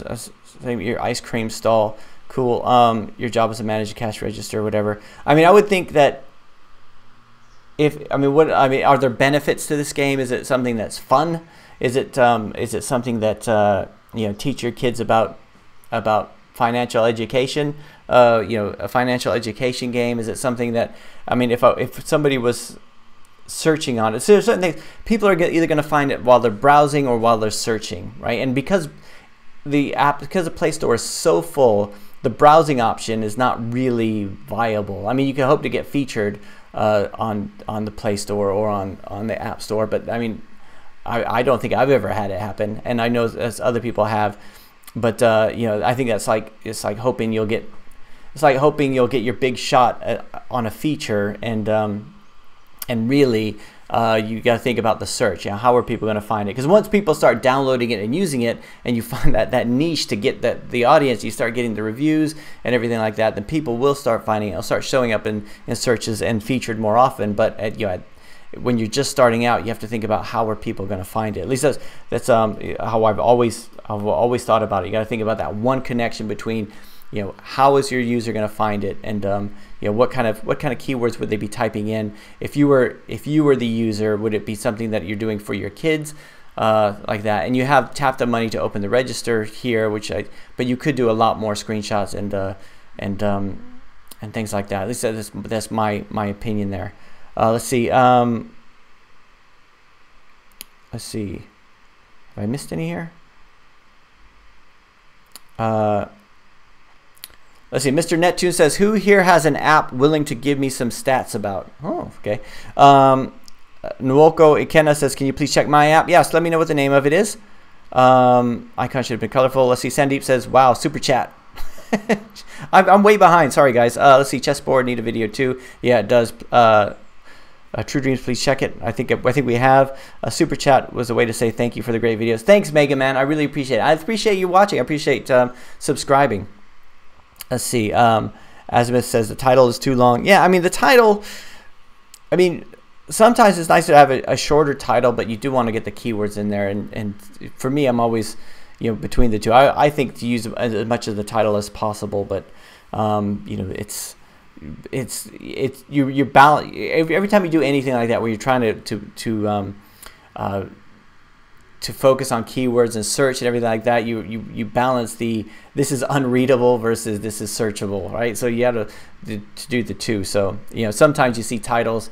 your ice cream stall. Cool. Your job is to manage a cash register or whatever. I mean, I would think that are there benefits to this game? Is it something that's fun? Is it something that you know, teach your kids about financial education? You know, a financial education game. Is it something that, I mean, if somebody was searching on it, so there's certain things people are either going to find it while they're browsing or while they're searching, right? And because the Play Store is so full, the browsing option is not really viable. I mean, you can hope to get featured on the Play Store or on the App Store, but I mean, I don't think I've ever had it happen, and I know as other people have. But you know, I think that's like, it's like hoping you'll get your big shot on a feature, and really you got to think about the search. You know, how are people going to find it? Because once people start downloading it and using it, and you find that niche to get the audience, you start getting the reviews and everything like that, then people will start finding it. It'll start showing up in searches and featured more often. But you know, when you're just starting out, you have to think about how are people going to find it. At least that's how I've always thought about it. You got to think about that one connection between, you know, how is your user going to find it, and you know, what kind of keywords would they be typing in? If you were the user, would it be something that you're doing for your kids, like that. And you have tap the money to open the register here, but you could do a lot more screenshots and things like that. At least that's my opinion there. Let's see. Let's see. Have I missed any here? Let's see. Mr. Neptune says, "Who here has an app willing to give me some stats about?" Oh, okay. Nwoko Ikena says, "Can you please check my app?" Yes. Let me know what the name of it is. Icon should have been colorful. Let's see. Sandeep says, "Wow, super chat." I'm way behind. Sorry, guys. Let's see. Chessboard need a video too. Yeah, it does. True Dreams, please check it. I think we have. A super chat was a way to say thank you for the great videos. Thanks, Mega Man. I really appreciate it. I appreciate you watching. I appreciate subscribing. Let's see. Azimuth says the title is too long. Yeah, I mean the title. I mean, sometimes it's nice to have a shorter title, but you do want to get the keywords in there. And for me, I'm always, you know, between the two. I think to use as much of the title as possible, but you know, you balance every time you do anything like that where you're trying to focus on keywords and search and everything like that. You balance this is unreadable versus this is searchable, right? So you have to do the two. So you know, sometimes you see titles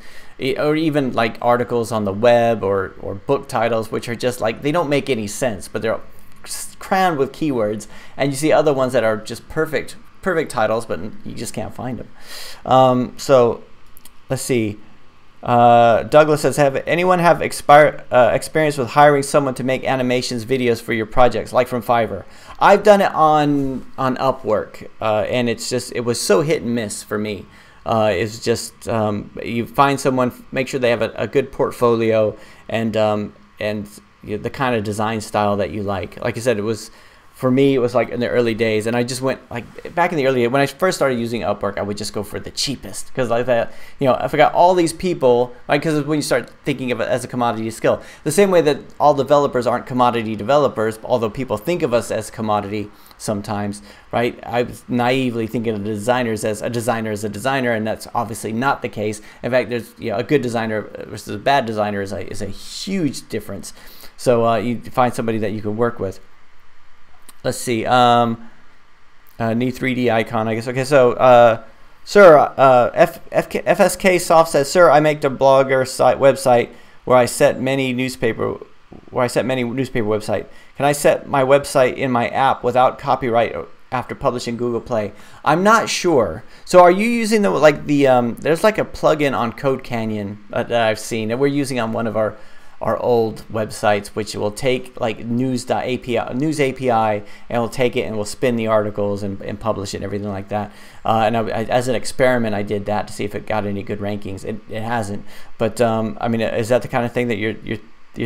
or even like articles on the web or book titles which are just like, they don't make any sense, but they're crammed with keywords, and you see other ones that are just perfect titles, but you just can't find them. So let's see. Douglas says, "Have anyone have experience with hiring someone to make animations videos for your projects, like from Fiverr?" I've done it on Upwork, and it was so hit and miss for me. It's just you find someone, make sure they have a good portfolio and you know, the kind of design style that you like. Like I said, for me, it was like in the early days, and I just went like back in the early days when I first started using Upwork, I would just go for the cheapest because like that, you know, I forgot all these people, like, because when you start thinking of it as a commodity skill, the same way that all developers aren't commodity developers, although people think of us as commodity sometimes, right? I was naively thinking of the designers as a designer is a designer, and that's obviously not the case. In fact, there's, you know, a good designer versus a bad designer is a huge difference. So you find somebody that you can work with. Let's see. New 3D icon, I guess. Okay, so sir, FSK Soft says, "Sir, I make the blogger website where I set many newspaper website. Can I set my website in my app without copyright after publishing Google Play?" I'm not sure. So are you using there's like a plugin on Code Canyon that I've seen that we're using on one of our old websites, which will take like news API, and will take it and will spin the articles and publish it and everything like that. And as an experiment, I did that to see if it got any good rankings. It hasn't, but I mean, is that the kind of thing that you're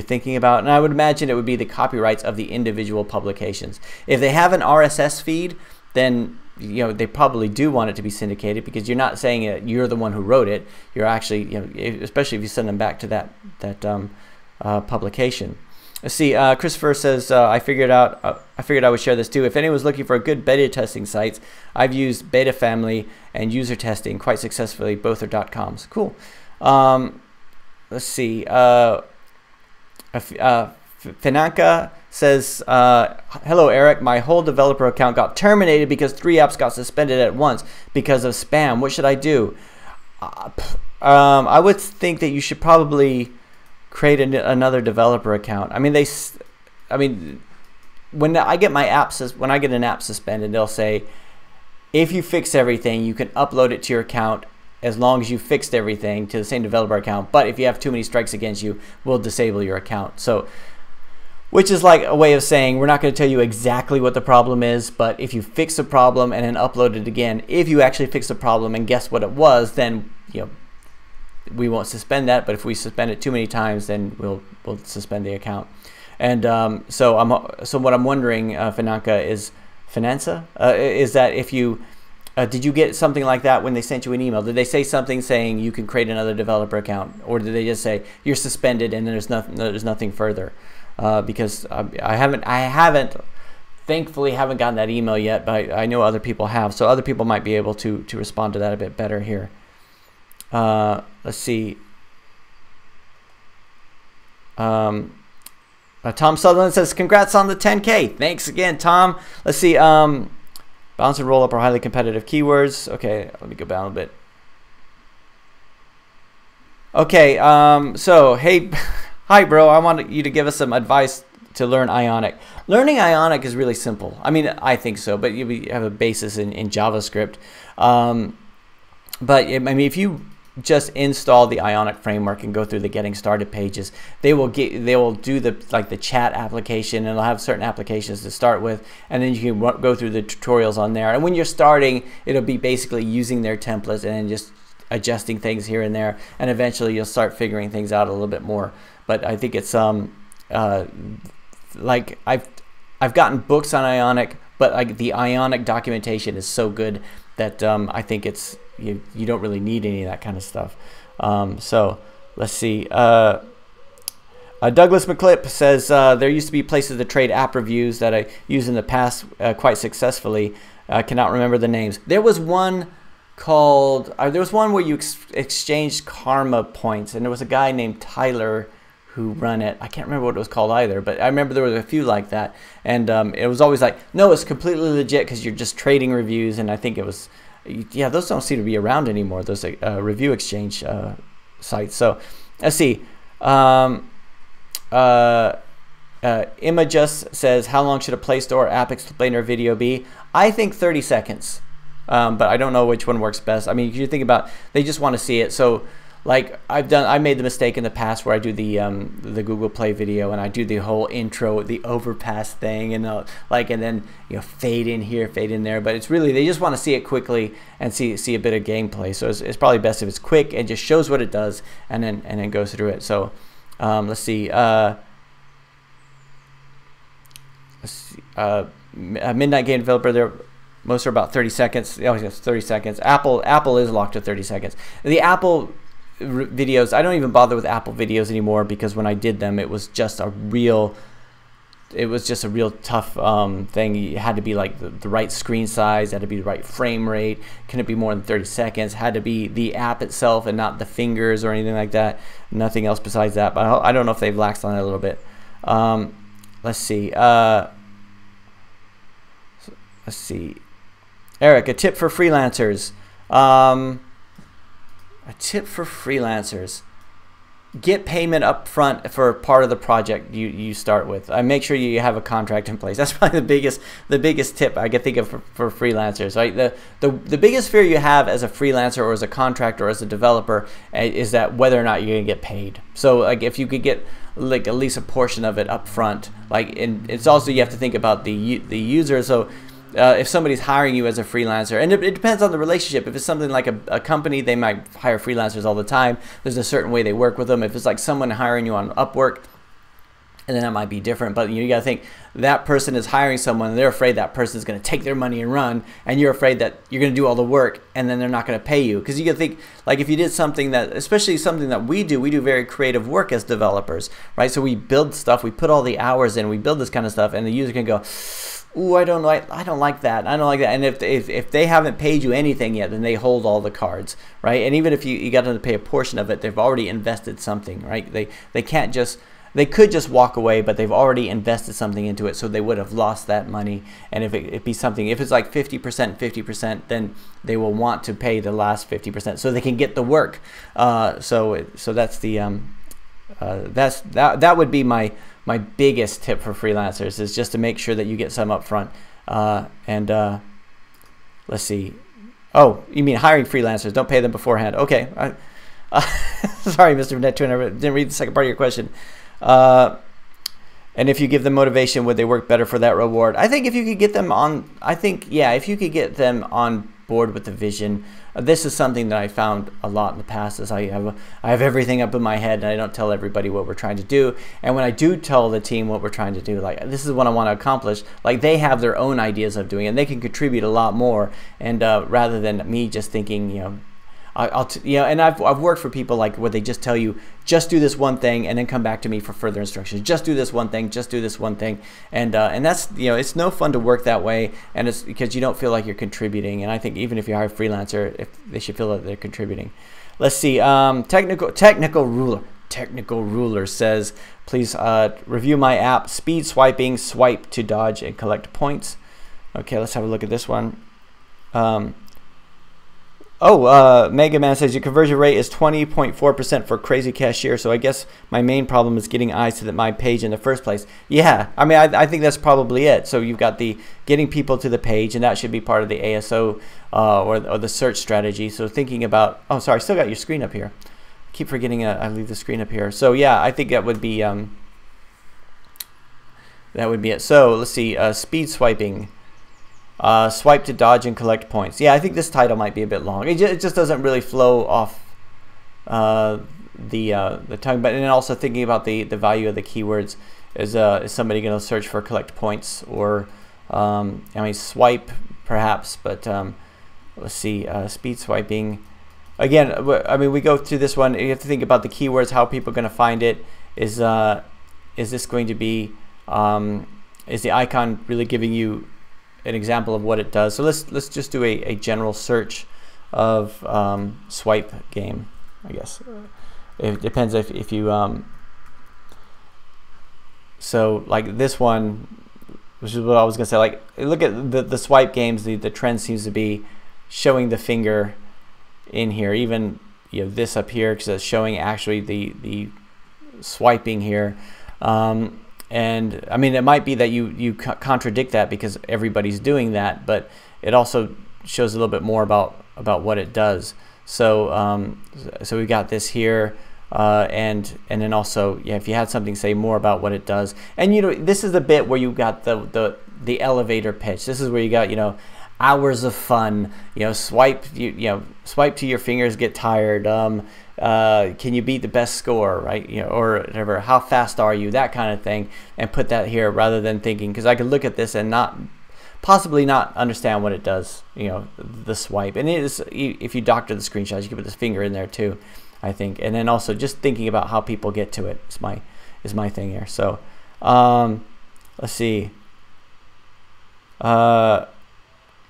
thinking about? And I would imagine it would be the copyrights of the individual publications. If they have an RSS feed, then you know they probably do want it to be syndicated, because you're not saying it, you're the one who wrote it. You're actually, you know, especially if you send them back to that publication. Let's see. Christopher says, I figured I would share this too. If anyone's looking for a good beta testing sites, I've used Beta Family and User Testing quite successfully. Both are .coms. Cool. Let's see. Finanka says, "Hello, Eric. My whole developer account got terminated because 3 apps got suspended at once because of spam. What should I do?" I would think that you should probably create another developer account. I mean, when I get an app suspended, they'll say, if you fix everything, you can upload it to your account as long as you fixed everything to the same developer account. But if you have too many strikes against you, we'll disable your account. So, which is like a way of saying, we're not going to tell you exactly what the problem is, but if you fix the problem and then upload it again, if you actually fix the problem and guess what it was, then you know, we won't suspend that. But if we suspend it too many times, then we'll suspend the account. And so what I'm wondering, Financa, is that if you did you get something like that when they sent you an email? Did they say something saying you can create another developer account, or did they just say you're suspended and there's nothing further? Because I thankfully haven't gotten that email yet, but I know other people have, so other people might be able to respond to that a bit better here. Let's see. Tom Sutherland says, congrats on the 10K. Thanks again, Tom. Let's see. Bounce and roll up are highly competitive keywords. Okay, let me go down a bit. Okay, so, hey, hi, bro. I want you to give us some advice to learn Ionic. Learning Ionic is really simple. I mean, I think so, but you have a basis in JavaScript. But, I mean, if you just install the Ionic framework and go through the getting started pages, they will do the chat application, and they'll have certain applications to start with, and then you can go through the tutorials on there. And when you're starting, it'll be basically using their templates and then just adjusting things here and there, and eventually you'll start figuring things out a little bit more. But I think it's like I've gotten books on Ionic, but like the Ionic documentation is so good that I think it's you don't really need any of that kind of stuff. So let's see. Douglas McClip says there used to be places to trade app reviews that I used in the past quite successfully. I cannot remember the names. There was one called there was one where you exchanged karma points, and there was a guy named Tyler who run it. I can't remember what it was called either, but I remember there was a few like that, and it was always like, no, it's completely legit because you're just trading reviews. And I think it was, yeah, those don't seem to be around anymore, those review exchange sites. So let's see. Emma just says, how long should a Play Store app explainer video be? I think 30 seconds. But I don't know which one works best. I mean, you think about, they just want to see it. So like I made the mistake in the past where I do the Google Play video, and I do the whole intro, the Overpass thing, and and then fade in here, fade in there. But it's really, they just want to see it quickly and see a bit of gameplay. So it's probably best if it's quick and just shows what it does, and then goes through it. So let's see. Midnight Game Developer, most are about 30 seconds. Oh, yes, 30 seconds. Apple is locked to 30 seconds. The Apple videos, I don't even bother with Apple videos anymore, because when I did them, it was just a real tough thing. You had to be like the right screen size, had to be the right frame rate, couldn't be more than 30 seconds, had to be the app itself and not the fingers or anything like that. Nothing else besides that. But I don't know if they've laxed on it a little bit. Let's see. Eric, a tip for freelancers. A tip for freelancers: get payment up front for part of the project you start with. Make sure you have a contract in place. That's probably the biggest tip I could think of for freelancers. Right? The biggest fear you have as a freelancer or as a contractor or as a developer is that whether or not you're gonna get paid. So like if you could get like at least a portion of it up front, and it's also, you have to think about the user. So if somebody's hiring you as a freelancer, and it depends on the relationship. If it's something like a company, they might hire freelancers all the time. There's a certain way they work with them. If it's like someone hiring you on Upwork, and then that might be different. But you got to think, that person is hiring someone, and they're afraid that person is going to take their money and run, and you're afraid that you're going to do all the work and then they're not going to pay you. Because you got to think, like if you did something that, especially something that we do very creative work as developers, right? So we build stuff, we put all the hours in, we build this kind of stuff, and the user can go, ooh, I don't like that. And if they haven't paid you anything yet, then they hold all the cards, right? And even if you got them to pay a portion of it, they've already invested something, right? They could just walk away, but they've already invested something into it, so they would have lost that money. And if it be something, if it's like 50%, then they will want to pay the last 50% so they can get the work. So that's the that would be my biggest tip for freelancers, is just to make sure that you get some up front. Let's see. Oh, you mean hiring freelancers? Don't pay them beforehand. Okay. Sorry, Mr. NetTuner, I didn't read the second part of your question. And if you give them motivation, would they work better for that reward? I think if you could get them on, if you could get them on board with the vision. This is something that I found a lot in the past, is I have everything up in my head, and I don't tell everybody what we're trying to do. And when I do tell the team what we're trying to do, like this is what I want to accomplish, like they have their own ideas of doing it, and they can contribute a lot more. And rather than me just thinking, and I've worked for people like where they just tell you, just do this one thing and then come back to me for further instructions. Just do this one thing, just do this one thing. And that's, it's no fun to work that way, and it's because you don't feel like you're contributing. And I think even if you hire a freelancer, if they should feel that they're contributing. Let's see, technical ruler. Technical Ruler says, please review my app, speed swiping, swipe to dodge and collect points. Okay, let's have a look at this one. Mega Man says your conversion rate is 20.4% for Crazy Cashier. So I guess my main problem is getting eyes to my page in the first place. Yeah, I mean, I think that's probably it. So you've got the getting people to the page, and that should be part of the ASO or the search strategy. So thinking about, oh, sorry, I still got your screen up here. I keep forgetting I leave the screen up here. So yeah, I think that would be it. So let's see, speed swiping. Swipe to dodge and collect points. Yeah, I think this title might be a bit long. It just doesn't really flow off the tongue. But then also thinking about the value of the keywords. Is somebody going to search for collect points, or I mean swipe perhaps? But let's see, speed swiping. Again, I mean, we go through this one. You have to think about the keywords. How people are going to find it? Is this going to be? Is the icon really giving you an example of what it does? So let's just do a general search of swipe game, I guess. It depends if you so like this one, which is what I was gonna say, like look at the swipe games, the trend seems to be showing the finger in here, even this up here, because it's showing actually the swiping here. And I mean, it might be that you contradict that because everybody's doing that, but it also shows a little bit more about what it does. So so we got this here, and then also, yeah, if you had something say more about what it does, and this is the bit where you got the elevator pitch. This is where you got hours of fun. Swipe swipe till your fingers get tired. Can you beat the best score, right? Or whatever. How fast are you? That kind of thing, and put that here rather than thinking, because I could look at this and possibly not understand what it does. The swipe, and it is, if you doctor the screenshots, you can put this finger in there too, I think. And then also just thinking about how people get to it is my thing here. So let's see.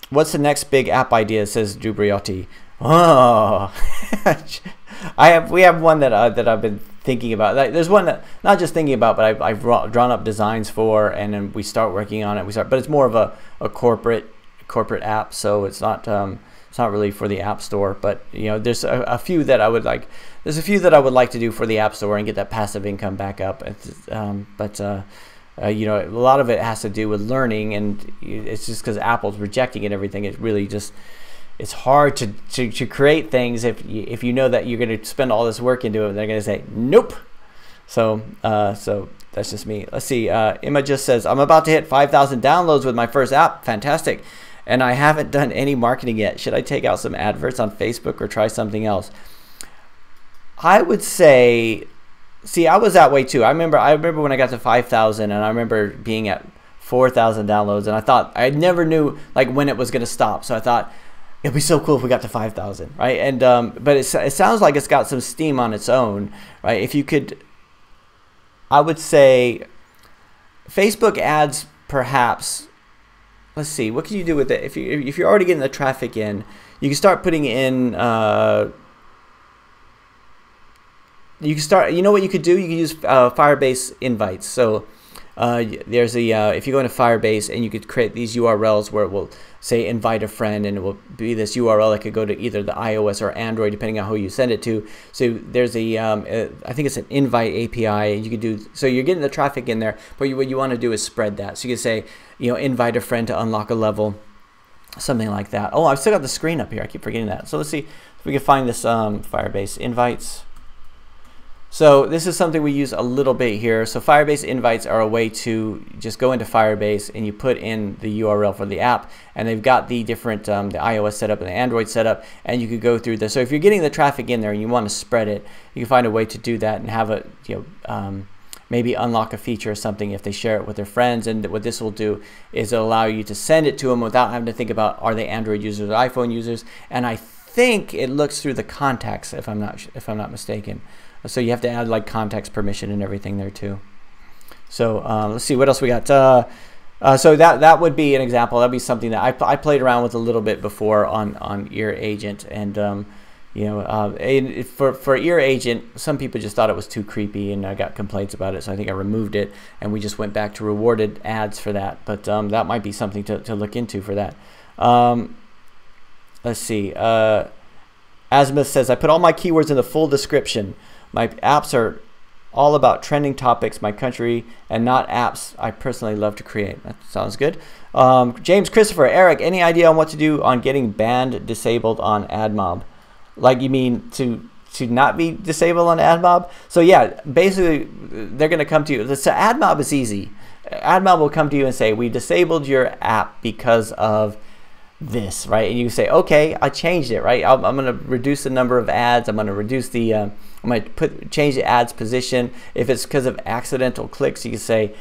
What's the next big app idea? Says Dubriotti. Oh. We have one that I've been thinking about. There's one that not just thinking about, but I've drawn up designs for, and then we start working on it. But it's more of a corporate app, so it's not really for the App Store. But there's a few that I would like. There's a few that I would like to do for the App Store and get that passive income back up. A lot of it has to do with learning, and it's just because Apple's rejecting it and everything. It really just, it's hard to create things if you know that you're going to spend all this work into it. They're going to say nope. So that's just me. Let's see. Emma just says, I'm about to hit 5,000 downloads with my first app. Fantastic. And I haven't done any marketing yet. Should I take out some adverts on Facebook or try something else? I would say, see, I was that way too. I remember when I got to 5,000, and I remember being at 4,000 downloads, and I thought, I never knew like when it was going to stop. So I thought, it'd be so cool if we got to 5,000, right? And but it sounds like it's got some steam on its own, right? If you could, I would say Facebook ads, perhaps. Let's see, what can you do with it? If you're already getting the traffic in, you can start putting in. You can start. You know what you could do? You can use Firebase invites. So there's if you go into Firebase, and you could create these URLs where it will say invite a friend, and it will be this URL that could go to either the iOS or Android depending on who you send it to. So there's I think it's an invite API, and you can do, so you're getting the traffic in there, but what you want to do is spread that. So you can say, invite a friend to unlock a level, something like that. Oh, I've still got the screen up here. I keep forgetting that. So let's see if we can find this Firebase invites. So this is something we use a little bit here. So Firebase invites are a way to just go into Firebase and you put in the URL for the app, and they've got the different the iOS setup and the Android setup, and you could go through this. So if you're getting the traffic in there and you want to spread it, you can find a way to do that and have it, maybe unlock a feature or something if they share it with their friends. And what this will do is it'll allow you to send it to them without having to think about, are they Android users or iPhone users. And I think it looks through the contacts, if I'm not mistaken. So you have to add like context permission and everything there too. So let's see what else we got. So that would be an example. That'd be something that I played around with a little bit before on Ear Agent, and And for Ear Agent, some people just thought it was too creepy, and I got complaints about it, so I think I removed it, and we just went back to rewarded ads for that. But that might be something to look into for that. Let's see. Azimuth says, I put all my keywords in the full description. My apps are all about trending topics, my country, and not apps I personally love to create. That sounds good. James Christopher, Eric, any idea on what to do on getting banned disabled on AdMob? Like, you mean to not be disabled on AdMob? So yeah, basically they're going to come to you. So AdMob is easy. AdMob will come to you and say, we disabled your app because of this, right? And you say, okay, I changed it, right? I'm going to reduce the number of ads. I'm going to reduce the I'm going to change the ads position. If it's because of accidental clicks, you can say,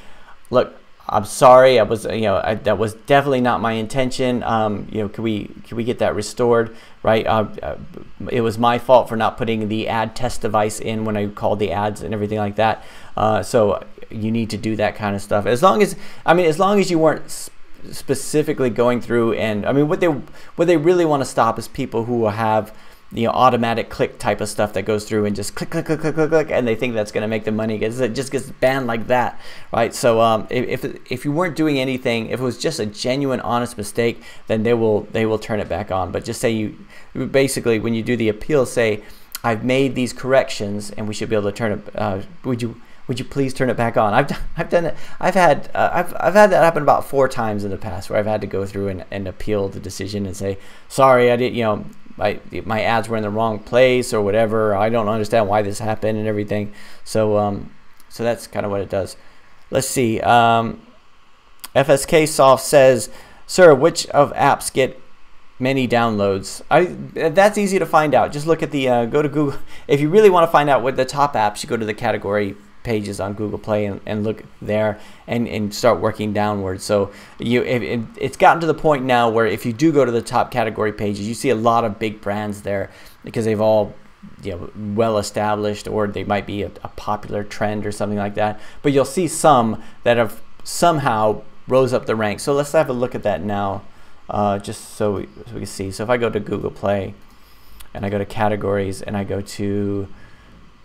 look, I'm sorry, I was, that was definitely not my intention. Can we get that restored, right? It was my fault for not putting the ad test device in when I called the ads and everything like that. So you need to do that kind of stuff. As long as you weren't specifically going through, and what they really want to stop is people who will have automatic click type of stuff that goes through and just click, and they think that's going to make them money. It just gets banned like that, right? So if you weren't doing anything, if it was just a genuine, honest mistake, then they will turn it back on. But just say you basically, when you do the appeal, say, I've made these corrections, and we should be able to turn it. Would you please turn it back on? I've done it. I've had that happen about 4 times in the past, where I've had to go through and appeal the decision and say, sorry, I did, my ads were in the wrong place or whatever. I don't understand why this happened and everything. So so that's kind of what it does. Let's see. FSK Soft says, sir, which of apps get many downloads? That's easy to find out. Just look at the go to Google. If you really want to find out what the top apps, you go to the category pages on Google Play and look there and start working downwards. So it's gotten to the point now where if you do go to the top category pages, you see a lot of big brands there because they've all well established, or they might be a popular trend or something like that. But you'll see some that have somehow rose up the ranks. So let's have a look at that now, just so we can see. So if I go to Google Play and I go to categories and I go to,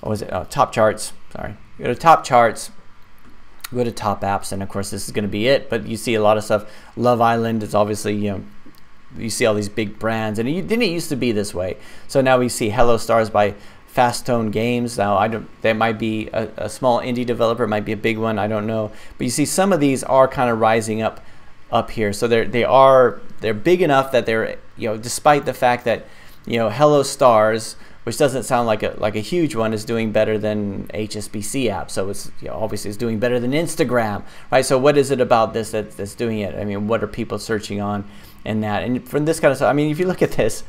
what was it? Oh, top charts. Sorry. Go to top charts, go to top apps, and of course this is going to be it. But you see a lot of stuff. Love Island is obviously, you see all these big brands, and it didn't used to be this way. So now we see Hello Stars by Fast Tone Games. Now that might be a small indie developer, it might be a big one, I don't know. But you see some of these are kind of rising up here. So they're big enough that they're, despite the fact that Hello Stars, which doesn't sound like a huge one, is doing better than HSBC app. So it's obviously it's doing better than Instagram, right? So what is it about this that's doing it? What are people searching on and that? And from this kind of stuff, if you look at this,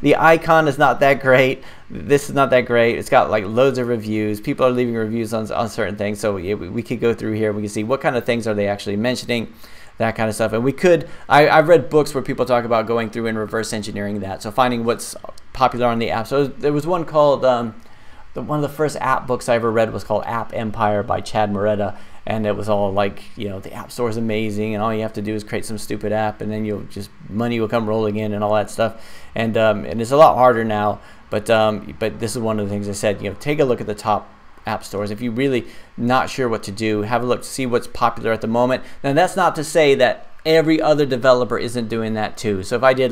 the icon is not that great. This is not that great. It's got like loads of reviews. People are leaving reviews on certain things. So we could go through here. We can see what kind of things are they actually mentioning, that kind of stuff. And we could, I've read books where people talk about going through and reverse engineering that. So finding what's popular on the app. So there was one called, one of the first app books I ever read was called App Empire by Chad Moretta. And it was all like, the app store is amazing, and all you have to do is create some stupid app, and then money will come rolling in and all that stuff. And it's a lot harder now. But this is one of the things I said, take a look at the top app stores. If you're really not sure what to do, have a look to see what's popular at the moment. Now that's not to say that every other developer isn't doing that too. So if I did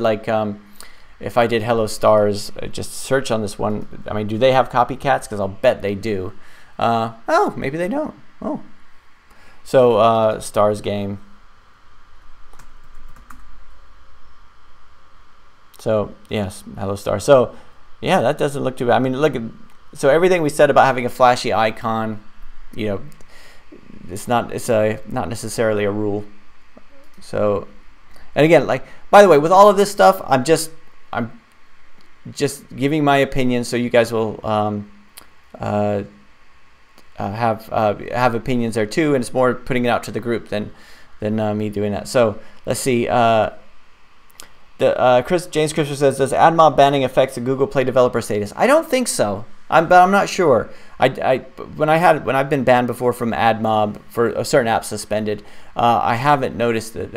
if I did Hello Stars, just search on this one. Do they have copycats? Because I'll bet they do. Oh, maybe they don't. Oh, so Stars game. So yes, Hello Stars. So yeah, that doesn't look too bad. Look at. So everything we said about having a flashy icon, it's not necessarily a rule. So, and again, by the way, with all of this stuff, I'm just giving my opinion, so you guys will have opinions there too, and it's more putting it out to the group than me doing that. So let's see. James Christopher says, does AdMob banning affect the Google Play developer status? I don't think so. But I'm not sure. When I've been banned before from AdMob for a certain app suspended, I haven't noticed it.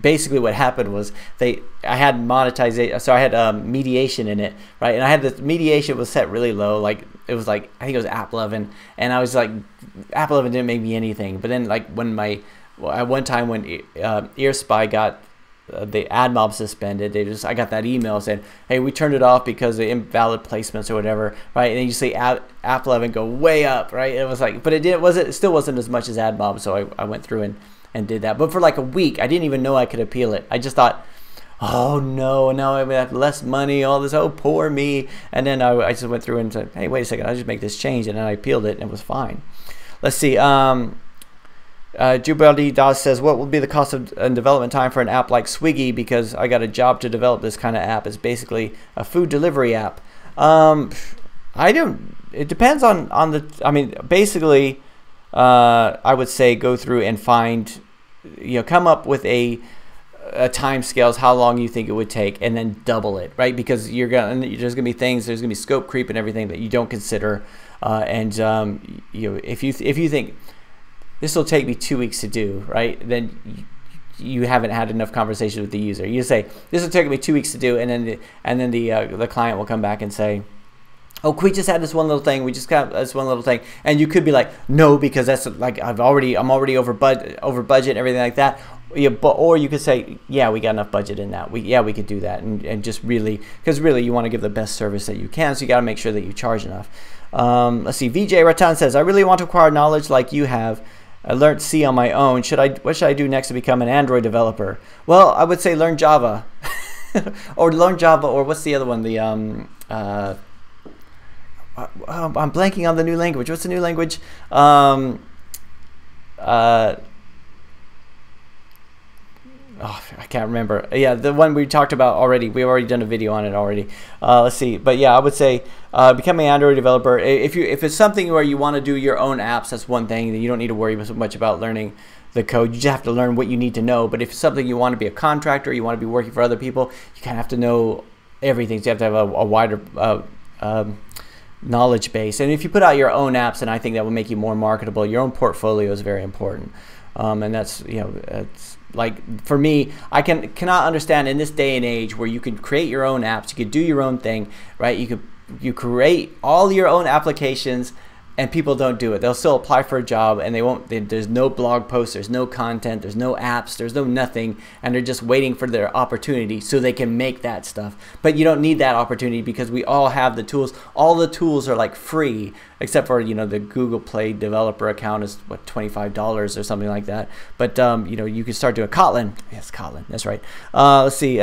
basically what happened was I had monetization, so I had mediation in it, right? And I had the mediation was set really low, like it was like, I think it was app 11, and I was like, app 11 didn't make me anything. But then like when at one time when EarSpy got the AdMob suspended, I got that email saying, hey, we turned it off because of invalid placements or whatever, right? And then you see app 11 go way up, right? It was like, but it still wasn't as much as AdMob, so I went through and did that. But for like a week, I didn't even know I could appeal it. I just thought, oh no, now I have less money, all this, oh poor me. And then I just went through and said, hey, wait a second, I'll just make this change, and then I appealed it and it was fine. Let's see. Jubaldi Das says, what will be the cost of development time for an app like Swiggy? Because I got a job to develop this kind of app. It's basically a food delivery app. It depends on the, I mean, basically, I would say go through and find, come up with a time scales, how long you think it would take, and then double it, right? Because there's gonna be things, there's gonna be scope creep and everything that you don't consider. If you think this will take me 2 weeks to do, right? Then you haven't had enough conversation with the user. You say, this will take me 2 weeks to do, and then the client will come back and say, oh, we just had this one little thing. We just got this one little thing, and you could be like, no, because that's like I'm already over budget and everything like that. Or you could say, yeah, we got enough budget in that. We could do that, and just really, because really you want to give the best service that you can, so you got to make sure that you charge enough. Let's see. VJ Ratan says, I really want to acquire knowledge like you have. I learned C on my own. What should I do next to become an Android developer? Well, I would say learn Java, or learn Java, or what's the other one? I'm blanking on the new language. What's the new language? I can't remember. Yeah, the one we talked about already. We've already done a video on it already. Let's see. But yeah, I would say becoming an Android developer. If it's something where you want to do your own apps, that's one thing. Then you don't need to worry so much about learning the code. You just have to learn what you need to know. But if it's something you want to be a contractor, you want to be working for other people, you kind of have to know everything. So you have to have a wider knowledge base. And if you put out your own apps, then I think that will make you more marketable. Your own portfolio is very important. And that's, it's like, for me, I cannot understand in this day and age where you can create your own apps, you could do your own thing, right? You create all your own applications, and people don't do it. They'll still apply for a job, and there's no blog posts, there's no content, there's no apps, there's no nothing, and they're just waiting for their opportunity so they can make that stuff. But you don't need that opportunity because we all have the tools. All the tools are like free, except for the Google Play developer account is what, $25 or something like that. But you can start doing Kotlin. Yes, Kotlin. That's right. Let's see.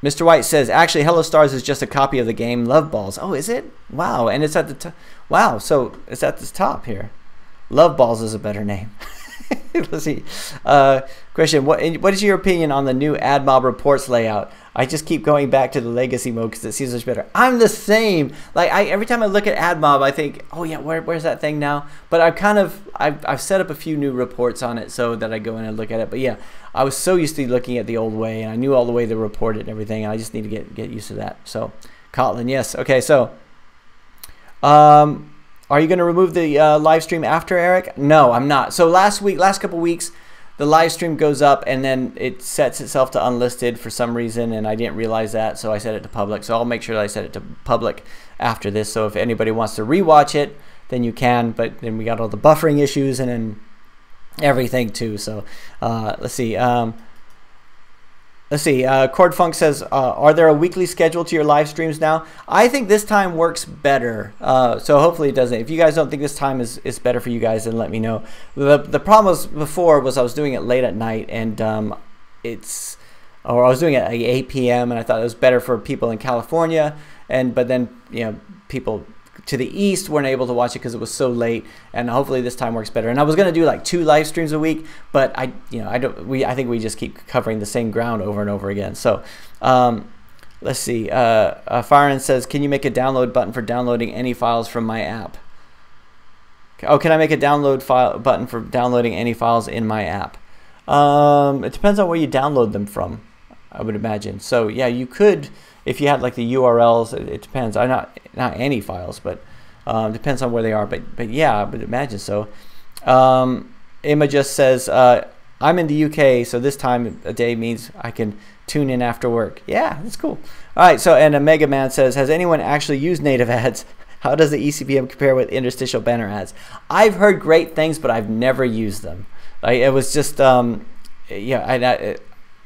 Mr. White says, actually, Hello Stars is just a copy of the game Love Balls. Oh, is it? Wow, and it's at the top. Wow, so it's at the top here. Love Balls is a better name. Let's see. Christian, what is your opinion on the new AdMob reports layout? I just keep going back to the legacy mode because it seems much better. I'm the same. Like every time I look at AdMob, I think, oh yeah, where's that thing now? But I've set up a few new reports on it so that I go in and look at it. But yeah, I was so used to looking at the old way, and I knew all the way they reported and everything. And I just need to get used to that. So Kotlin, yes. Okay, so are you going to remove the live stream after, Eric? No, I'm not. So last couple weeks, the live stream goes up and then it sets itself to unlisted for some reason, and I didn't realize that, so I set it to public. So I'll make sure that I set it to public after this. So if anybody wants to rewatch it, then you can. But then we got all the buffering issues and then everything too. So let's see. Cord Funk says, are there a weekly schedule to your live streams now? I think this time works better. So hopefully it doesn't. If you guys don't think this time is better for you guys, then let me know. The problem was before was I was doing it late at night, and I was doing it at 8 p.m. and I thought it was better for people in California, but then people to the east weren't able to watch it because it was so late, and hopefully this time works better. And I was going to do like 2 live streams a week, but I think we just keep covering the same ground over and over again. So let's see. Firen says, can you make a download button for downloading any files from my app? Oh, can I make a download file button for downloading any files in my app? It depends on where you download them from, I would imagine. So yeah, you could, if you had like the URLs, it depends. Not any files, but depends on where they are. But yeah, I would imagine so. Emma just says, I'm in the UK, so this time a day means I can tune in after work. Yeah, that's cool. All right, so, and a Mega Man says, has anyone actually used native ads? How does the ECPM compare with interstitial banner ads? I've heard great things, but I've never used them. Like, it was just,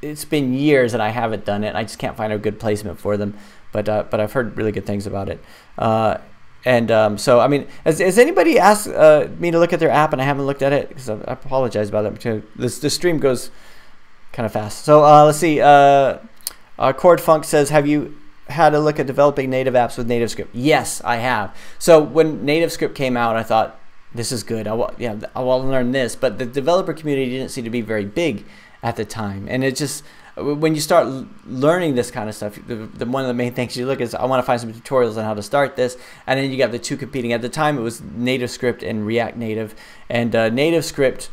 it's been years and I haven't done it. I just can't find a good placement for them. But I've heard really good things about it. So, I mean, has anybody asked me to look at their app and I haven't looked at it? Because I apologize about that. Because the stream goes kind of fast. So let's see. Cord Funk says, have you had a look at developing native apps with NativeScript? Yes, I have. So when NativeScript came out, I thought, this is good. I want to learn this. But the developer community didn't seem to be very big at the time. And it just, when you start learning this kind of stuff, one of the main things you look is, I want to find some tutorials on how to start this. And then you got the two competing. At the time, it was NativeScript and React Native. And NativeScript,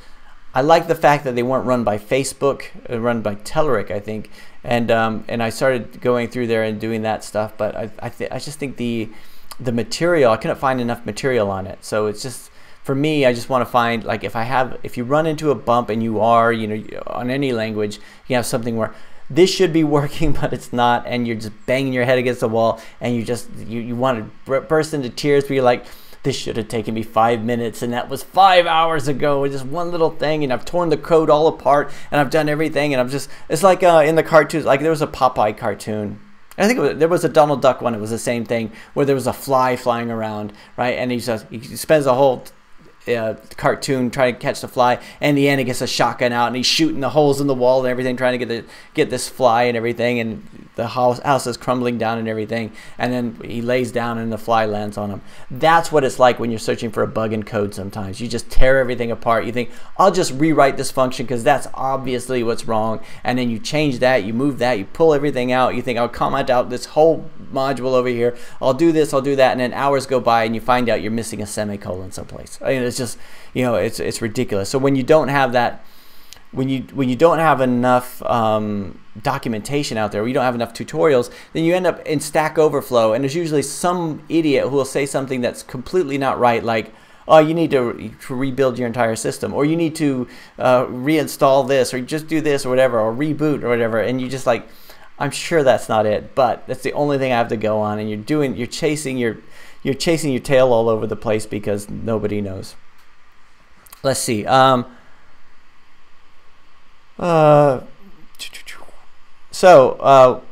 I like the fact that they weren't run by Facebook, run by Telerik, I think. And I started going through there and doing that stuff. But I just think the material, I couldn't find enough material on it. So it's just, for me, I just want to find, like, if you run into a bump and you are, on any language, you have something where this should be working but it's not, and you're just banging your head against the wall, and you want to burst into tears, but you're like, this should have taken me 5 minutes, and that was 5 hours ago with just one little thing, and I've torn the code all apart, and I've done everything, and it's like in the cartoons, like there was a Popeye cartoon. I think there was a Donald Duck one. It was the same thing, where there was a fly flying around, right? And he spends a whole cartoon trying to catch the fly, and in the end he gets a shotgun out and he's shooting the holes in the wall and everything, trying to get this fly and everything, and the house is crumbling down and everything, and then he lays down and the fly lands on him. That's what it's like when you're searching for a bug in code. Sometimes you just tear everything apart. You think, I'll just rewrite this function because that's obviously what's wrong, and then you change that, you move that, you pull everything out, you think, I'll comment out this whole module over here, I'll do this, I'll do that, and then hours go by and you find out you're missing a semicolon someplace. I mean, it's just, it's ridiculous. So when you don't have that, when you don't have enough documentation out there, or you don't have enough tutorials, then you end up in Stack Overflow, and there's usually some idiot who will say something that's completely not right, like, oh, you need to rebuild your entire system, or you need to reinstall this, or just do this, or whatever, or reboot, or whatever, and you just like, I'm sure that's not it, but that's the only thing I have to go on, and you're chasing your tail all over the place because nobody knows. Let's see.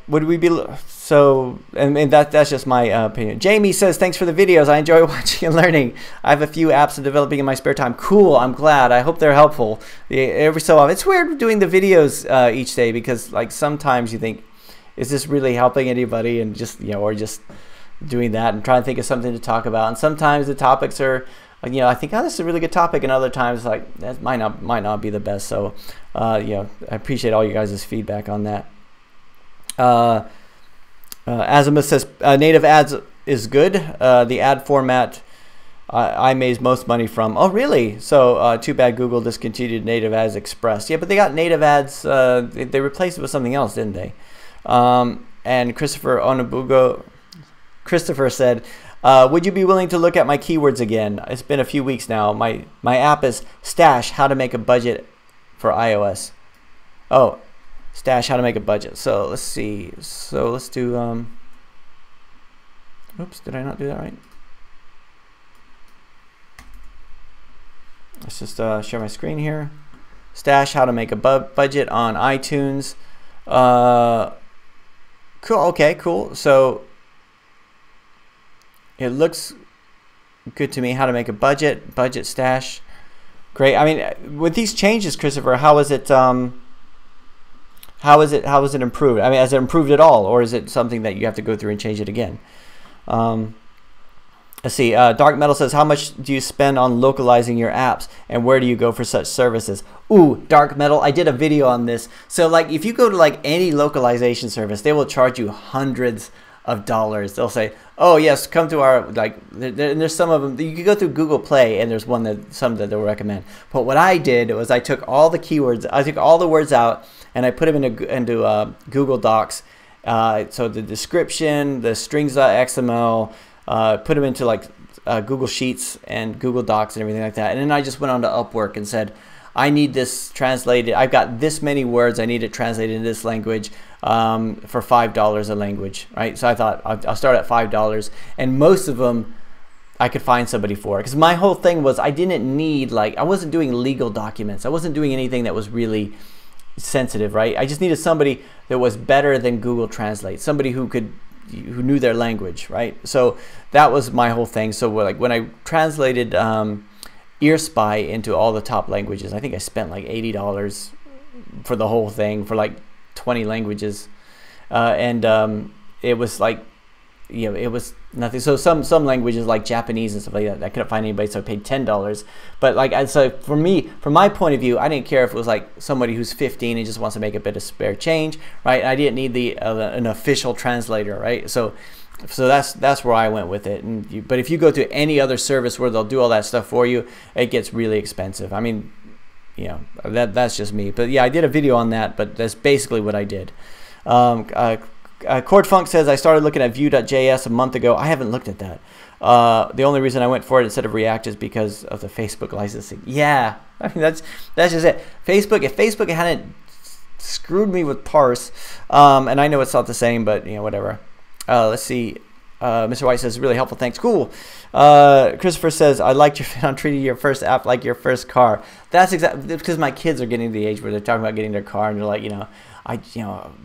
Would we be and that's just my opinion. Jamie says, thanks for the videos. I enjoy watching and learning. I have a few apps and developing in my spare time. Cool. I'm glad. I hope they're helpful. Every so often, it's weird doing the videos each day, because like sometimes you think, is this really helping anybody? And just, or just doing that and trying to think of something to talk about. And sometimes the topics are, I think, oh, this is a really good topic, and other times like that might not be the best. So I appreciate all you guys' feedback on that. Azimuth says native ads is good. The ad format I made most money from. Oh, really? So too bad Google discontinued native ads Express. Yeah, but they got native ads. They replaced it with something else, didn't they? And Christopher said, would you be willing to look at my keywords again? It's been a few weeks now. My app is Stash, how to make a budget for iOS. Oh, Stash, how to make a budget. So let's see. So let's do, oops, did I not do that right? Let's just share my screen here. Stash, how to make a budget on iTunes. Cool, okay, cool. So it looks good to me. How to make a budget Stash. Great. I mean, with these changes, Christopher, how is it improved? I mean, has it improved at all, or is it something that you have to go through and change it again? Let's see. Dark Metal says, how much do you spend on localizing your apps, and where do you go for such services? Ooh, Dark Metal, I did a video on this. So like, if you go to like any localization service, they will charge you hundreds of dollars. They'll say, oh yes, come to our, like, and there's some of them, you can go through Google Play, and there's some that they'll recommend. But what I did was I took all the keywords, I took all the words out, and I put them into Google Docs. So the description, the strings.xml, put them into like Google Sheets and Google Docs and everything like that. And then I just went on to Upwork and said, I need this translated. I've got this many words. I need it translated in this language for $5 a language, right? So I thought I'll start at $5, and most of them I could find somebody for. Because my whole thing was I didn't need, like, I wasn't doing legal documents. I wasn't doing anything that was really sensitive, right? I just needed somebody that was better than Google Translate, somebody who knew their language, right? So that was my whole thing. So like when I translated EarSpy into all the top languages, I think I spent like $80 for the whole thing for like 20 languages, and it was like, you know, it was nothing. So some languages like Japanese and stuff like that, I couldn't find anybody, so I paid $10. But like, so for me, from my point of view, I didn't care if it was like somebody who's 15 and just wants to make a bit of spare change, right? I didn't need an official translator, right? So that's where I went with it. But if you go to any other service where they'll do all that stuff for you, it gets really expensive. I mean, you know, that's just me. But yeah, I did a video on that, but that's basically what I did. CordFunk says, I started looking at Vue.js a month ago. I haven't looked at that. The only reason I went for it instead of React is because of the Facebook licensing. Yeah, I mean, that's just it. Facebook, if Facebook hadn't screwed me with parse, and I know it's not the same, but you know, whatever. Let's see. Mr. White says, really helpful, thanks. Cool. Christopher says, I liked your fit on treating your first app like your first car. That's exactly because my kids are getting to the age where they're talking about getting their car, and they're like, you know,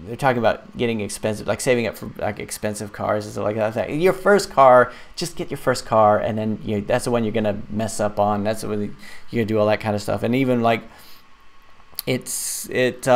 they're talking about getting expensive, like saving up for like expensive cars and stuff like that. Your first car, just get your first car, and then that's the one you're gonna mess up on. That's the one you're gonna do all that kind of stuff. And even like, it scares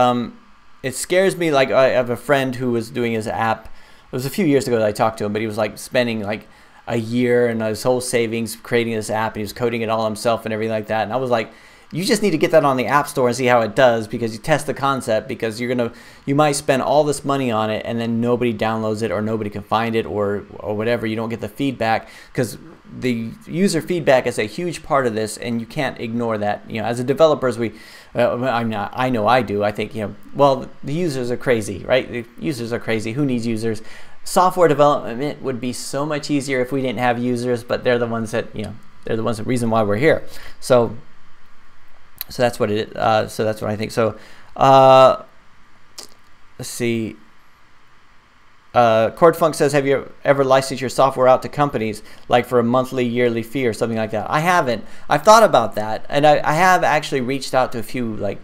me. Like, I have a friend who was doing his app. It was a few years ago that I talked to him, but he was like spending like a year and his whole savings creating this app, and he was coding it all himself and everything like that. And I was like, you just need to get that on the App Store and see how it does, because you test the concept, because you might spend all this money on it and then nobody downloads it, or nobody can find it, or whatever. You don't get the feedback, because the user feedback is a huge part of this, and you can't ignore that. You know, as a developers, I know I do. I think, you know, well, the users are crazy, right? The users are crazy. Who needs users? Software development would be so much easier if we didn't have users, but they're the ones that, you know, they're the ones, the reason why we're here. So that's what it is. So that's what I think. So let's see. CordFunk says, have you ever licensed your software out to companies, like for a monthly, yearly fee or something like that? I haven't. I've thought about that, and I have actually reached out to a few like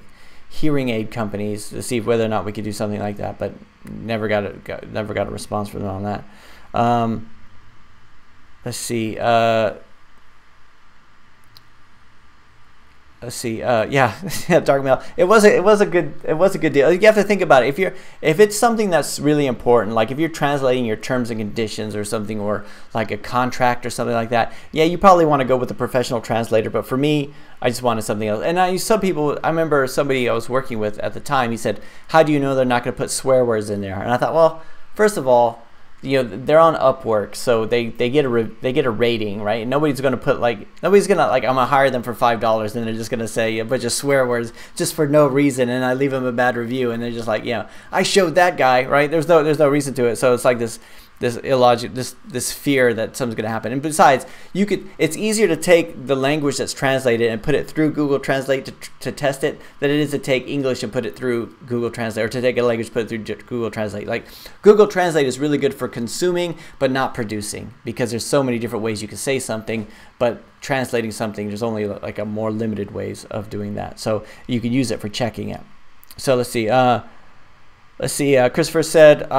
hearing aid companies to see whether or not we could do something like that, but never got a response from them on that. Let's see. Let's see. Yeah, Dark Mail. It was a good deal. You have to think about it. If it's something that's really important, like if you're translating your terms and conditions or something, or like a contract or something like that, yeah, you probably want to go with a professional translator. But for me, I just wanted something else. And I remember somebody I was working with at the time. He said, "How do you know they're not going to put swear words in there?" And I thought, well, first of all, you know, they're on Upwork, so they get a rating, right? Nobody's gonna I'm gonna hire them for $5 and they're just gonna say a bunch of swear words just for no reason, and I leave them a bad review, and they're just like, you know, I showed that guy, right? There's no reason to it. So it's like this illogic, this fear that something's going to happen. And besides, it's easier to take the language that's translated and put it through Google Translate to test it than it is to take English and put it through Google Translate, or to take a language, put it through Google Translate. Like, Google Translate is really good for consuming but not producing, because there's so many different ways you can say something, but translating something, there's only like a more limited ways of doing that. So you can use it for checking it. So let's see. Christopher said,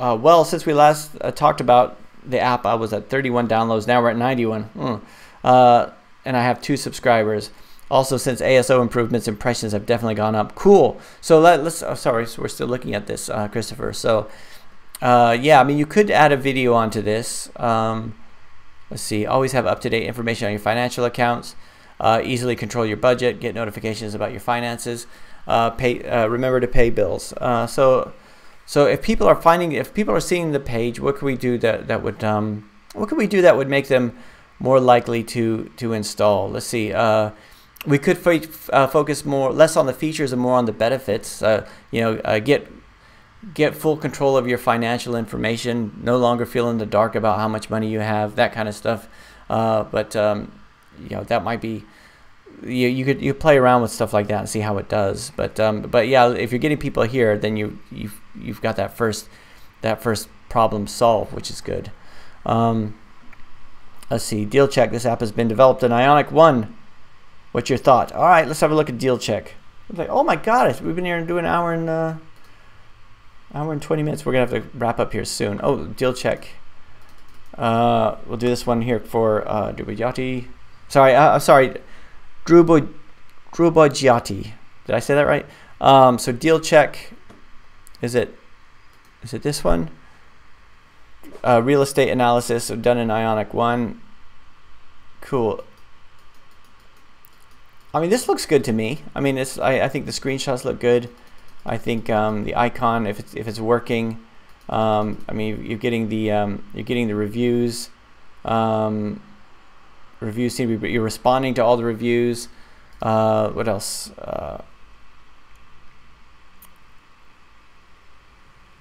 well, since we last talked about the app, I was at 31 downloads. Now we're at 91. And I have 2 subscribers. Also, since ASO improvements, impressions have definitely gone up. Cool. So let's. Sorry, so we're still looking at this, Christopher. So yeah, I mean, you could add a video onto this. Let's see. Always have up-to-date information on your financial accounts. Easily control your budget. Get notifications about your finances. Remember to pay bills. So if people are seeing the page, what can we do that would make them more likely to install? Let's see. We could focus less on the features and more on the benefits. Get full control of your financial information. No longer feel in the dark about how much money you have. That kind of stuff. That might be you play around with stuff like that and see how it does. But yeah, if you're getting people here, then you've got that first problem solved, which is good. Let's see, deal check. This app has been developed in Ionic 1. What's your thought? All right, let's have a look at deal check. It's like, oh my God, we've been here and doing an hour and 20 minutes. We're gonna have to wrap up here soon. Oh, deal check. We'll do this one here for Drubojati. Sorry, Drubojati. Did I say that right? So deal check. Is it this one? Real estate analysis, so done in Ionic 1. Cool. I mean, this looks good to me. I mean, I think the screenshots look good. I think the icon, if it's working, I mean, you're getting the reviews. Reviews seem to be, you're responding to all the reviews. What else?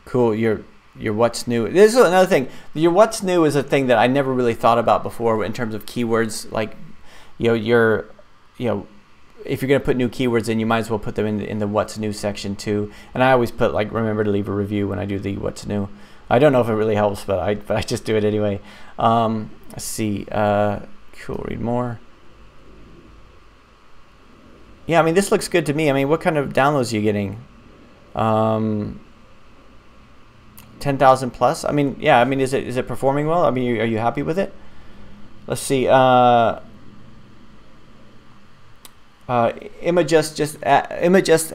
Cool. Your what's new. This is another thing. Your what's new is a thing that I never really thought about before in terms of keywords. Like, if you're gonna put new keywords in, you might as well put them in the what's new section too. And I always put like remember to leave a review when I do the what's new. I don't know if it really helps, but I just do it anyway. Let's see. Cool. Read more. Yeah, I mean, this looks good to me. I mean, what kind of downloads are you getting? 10,000 plus. I mean, yeah. I mean, is it performing well? I mean, are you happy with it? Let's see. Emma just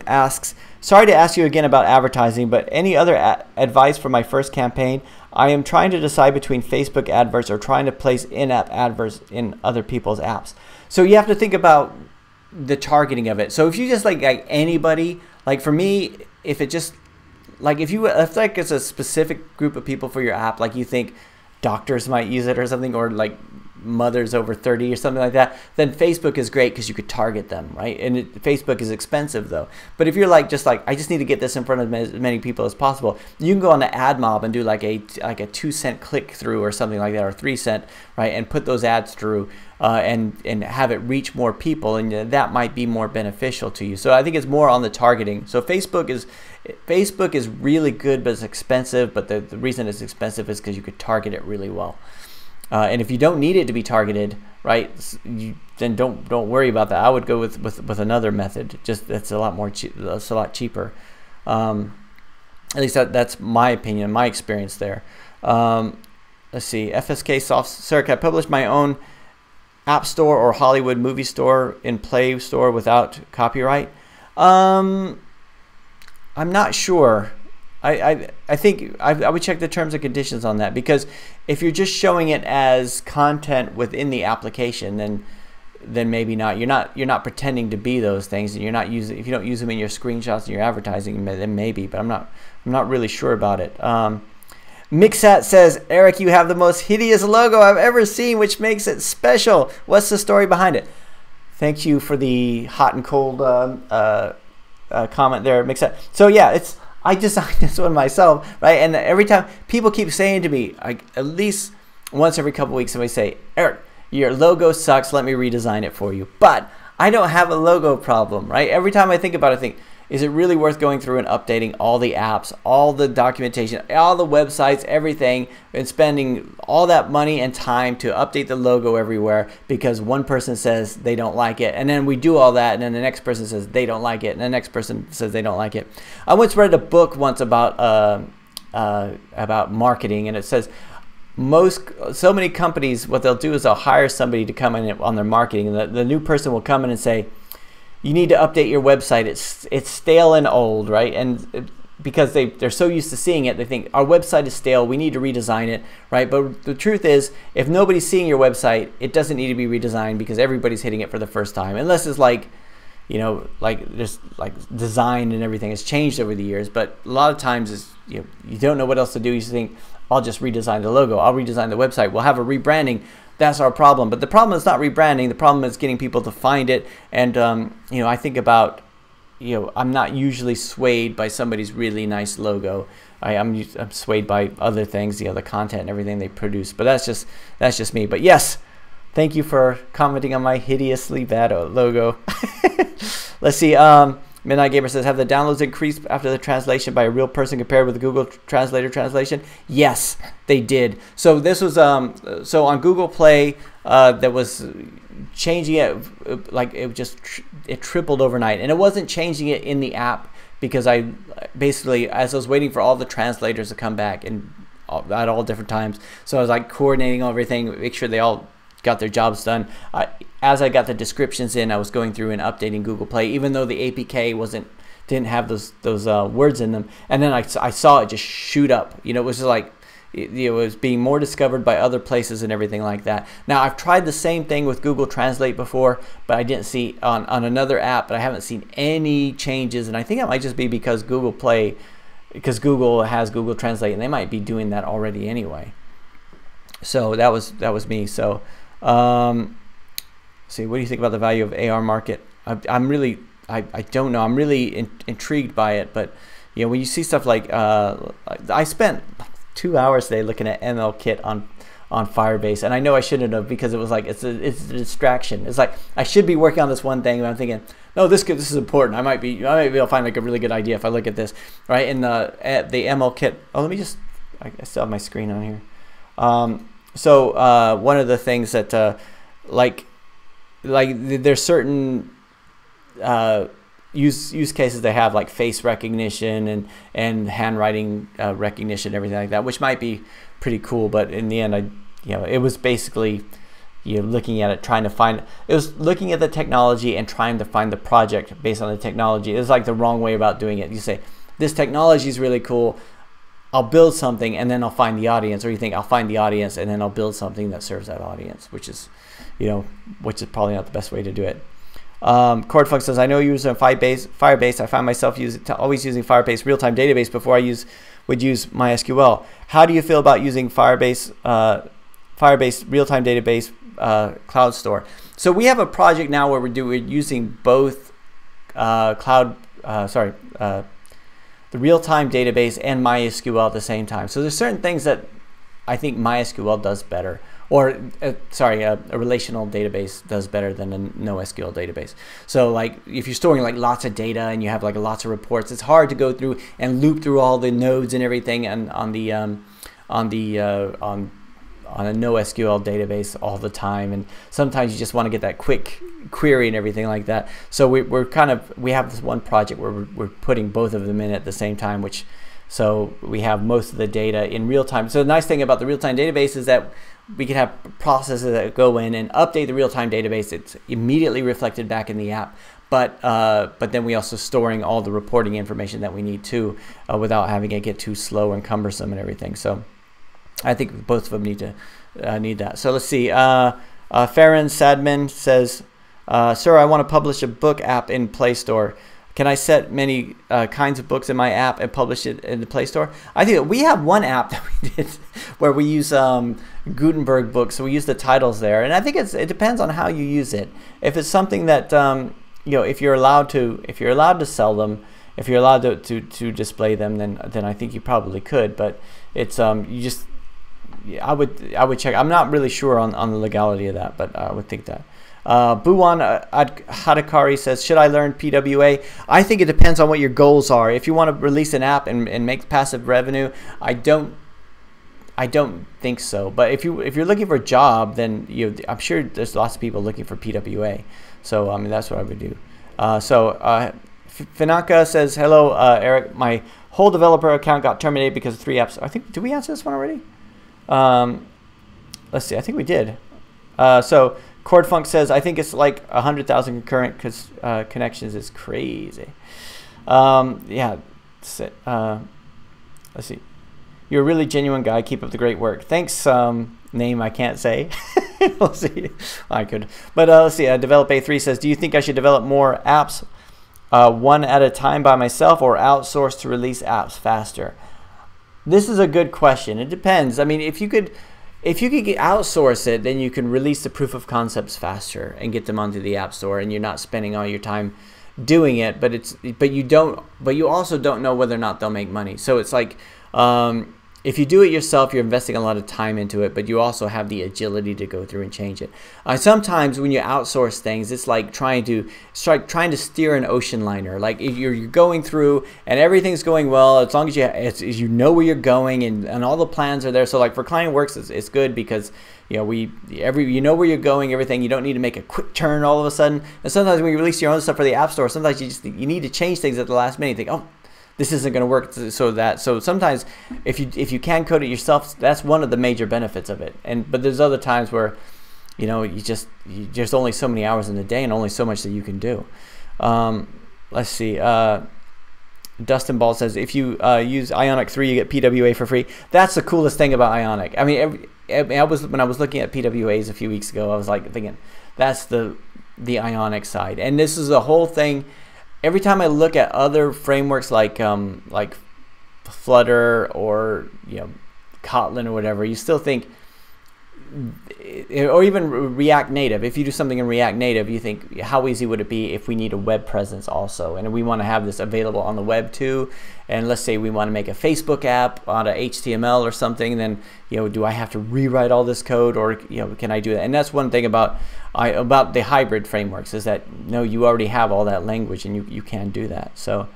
asks, sorry to ask you again about advertising, but any other advice for my first campaign? I am trying to decide between Facebook adverts or trying to place in-app adverts in other people's apps. So you have to think about the targeting of it. So if you just like anybody, like for me, if it's like it's a specific group of people for your app, like you think doctors might use it or something, or like mothers over 30 or something like that, then Facebook is great because you could target them, right? And Facebook is expensive though. But if you're like I just need to get this in front of as many people as possible, you can go on to AdMob and do like a 2-cent click through or something like that, or 3-cent, right? And put those ads through and have it reach more people, and that might be more beneficial to you. So I think it's more on the targeting. So Facebook is really good, but it's expensive. But the reason it's expensive is because you could target it really well. And if you don't need it to be targeted, right, then don't worry about that. I would go with another method. Just that's a lot more that's a lot cheaper. At least that's my opinion, my experience there. Let's see, FSK Soft Circ. I published my own App Store or Hollywood Movie Store in Play Store without copyright. I'm not sure. I think I would check the terms and conditions on that, because if you're just showing it as content within the application, then maybe not. You're not pretending to be those things, and you're not using, if you don't use them in your screenshots and your advertising, then maybe. But I'm not really sure about it. Mixat says, Eric, you have the most hideous logo I've ever seen, which makes it special. What's the story behind it? Thank you for the hot and cold comment there, Mixat. So yeah, I designed this one myself, right? And every time people keep saying to me, at least once every couple weeks, somebody say, Eric, your logo sucks, let me redesign it for you. But I don't have a logo problem, right? Every time I think about it, I think, is it really worth going through and updating all the apps, all the documentation, all the websites, everything, and spending all that money and time to update the logo everywhere because one person says they don't like it, and then we do all that, and then the next person says they don't like it, and the next person says they don't like it. I once read a book once about marketing, and it says so many companies, what they'll do is they'll hire somebody to come in on their marketing, and the new person will come in and say, you need to update your website. It's stale and old, right? And because they're so used to seeing it, they think our website is stale. We need to redesign it, right? But the truth is, if nobody's seeing your website, it doesn't need to be redesigned because everybody's hitting it for the first time, unless it's like, just like design and everything has changed over the years. But a lot of times, you don't know what else to do. You just think, I'll just redesign the logo. I'll redesign the website. We'll have a rebranding. That's our problem. But the problem is not rebranding. The problem is getting people to find it. And I think about, I'm not usually swayed by somebody's really nice logo. I'm swayed by other things, the content and everything they produce. But that's just me. But yes, Thank you for commenting on my hideously bad logo. Let's see. Midnight Gamer says, have the downloads increased after the translation by a real person compared with the Google Translator translation? Yes, they did. So this was so on Google Play that was changing it, like it tripled overnight, and it wasn't changing it in the app because I basically, as I was waiting for all the translators to come back and at all different times, so I was like coordinating everything, make sure they all got their jobs done. As I got the descriptions in, I was going through and updating Google Play, even though the APK didn't have those words in them. And then I saw it just shoot up. You know, it was just like it was being more discovered by other places and everything like that. Now I've tried the same thing with Google Translate before, but I didn't see on another app, but I haven't seen any changes. And I think that might just be because Google Play, because Google has Google Translate, and they might be doing that already anyway. So that was me. So. See, what do you think about the value of AR market? I don't know. I'm really intrigued by it, but you know, when you see stuff like I spent 2 hours today looking at ML Kit on Firebase, and I know I shouldn't have, because it was like it's a distraction. It's like I should be working on this one thing, but I'm thinking, no, this is important. I might be able to find like a really good idea if I look at this, right? And the ML Kit. Oh, let me just. I still have my screen on here. So one of the things that like there's certain use cases they have, like face recognition and handwriting recognition, everything like that, which might be pretty cool. But in the end, it was basically looking at it, trying to find. It was looking at the technology and trying to find the project based on the technology. It's like the wrong way about doing it. You say this technology is really cool, I'll build something and then I'll find the audience, or you think I'll find the audience and then I'll build something that serves that audience, which is probably not the best way to do it. Cordfunk says, I know you use Firebase. I find myself always using Firebase real-time database before I would use MySQL. How do you feel about using Firebase real-time database cloud store? So we have a project now where we're using both the real-time database and MySQL at the same time. So there's certain things that I think MySQL does better, or a relational database does better than a NoSQL database. So like if you're storing like lots of data and you have like lots of reports, it's hard to go through and loop through all the nodes and everything and on a NoSQL database all the time, and sometimes you just want to get that quick query and everything like that. So we have this one project where we're putting both of them in at the same time, so we have most of the data in real time. So the nice thing about the real-time database is that we can have processes that go in and update the real-time database. It's immediately reflected back in the app, but then we also storing all the reporting information that we need to, without having it get too slow and cumbersome and everything. So I think both of them need that. So let's see. Farron Sadman says, sir, I want to publish a book app in Play Store. Can I set many kinds of books in my app and publish it in the Play Store? I think we have one app that we did where we use Gutenberg books, so we use the titles there. And I think it depends on how you use it. If it's something that if you're allowed to sell them, if you're allowed to display them, then I think you probably could. But it's I would check. I'm not really sure on the legality of that, but I would think that. Buwan Hadakari says, should I learn PWA? I think it depends on what your goals are. If you want to release an app and make passive revenue, I don't think so. But if you're looking for a job, then I'm sure there's lots of people looking for PWA. So I mean, that's what I would do. Finaka says, hello, Eric. My whole developer account got terminated because of 3 apps. I think, did we answer this one already? Let's see. I think we did. So Cordfunk says, I think it's like 100,000 concurrent connections is crazy. Yeah. Let's see. You're a really genuine guy. Keep up the great work. Thanks. Name I can't say. We'll see. I could. But let's see. Develop A3 says, do you think I should develop more apps one at a time by myself, or outsource to release apps faster? This is a good question. It depends. I mean, if you could outsource it, then you can release the proof of concepts faster and get them onto the App Store, and you're not spending all your time doing it. But you also don't know whether or not they'll make money. So it's like if you do it yourself, you're investing a lot of time into it, but you also have the agility to go through and change it. Sometimes when you outsource things, it's like trying to steer an ocean liner. Like if you're going through and everything's going well, as long as you know where you're going and all the plans are there. So like for client works, it's good because you know you know where you're going, everything. You don't need to make a quick turn all of a sudden. And sometimes when you release your own stuff for the App Store, sometimes you need to change things at the last minute. You think, oh, this isn't going to work, so sometimes if you can code it yourself, that's one of the major benefits of it. But there's other times where you know there's only so many hours in the day and only so much that you can do. Let's see. Dustin Ball says if you use Ionic 3, you get PWA for free. That's the coolest thing about Ionic. I mean, when I was looking at PWAs a few weeks ago, I was like thinking that's the Ionic side, and this is the whole thing. Every time I look at other frameworks like Flutter or Kotlin or whatever, you still think, or even React Native. If you do something in React Native, you think how easy would it be if we need a web presence also, and we want to have this available on the web too. And let's say we want to make a Facebook app out of HTML or something, then do I have to rewrite all this code, or can I do that? And that's one thing about the hybrid frameworks, is that no, you already have all that language and you can do that. So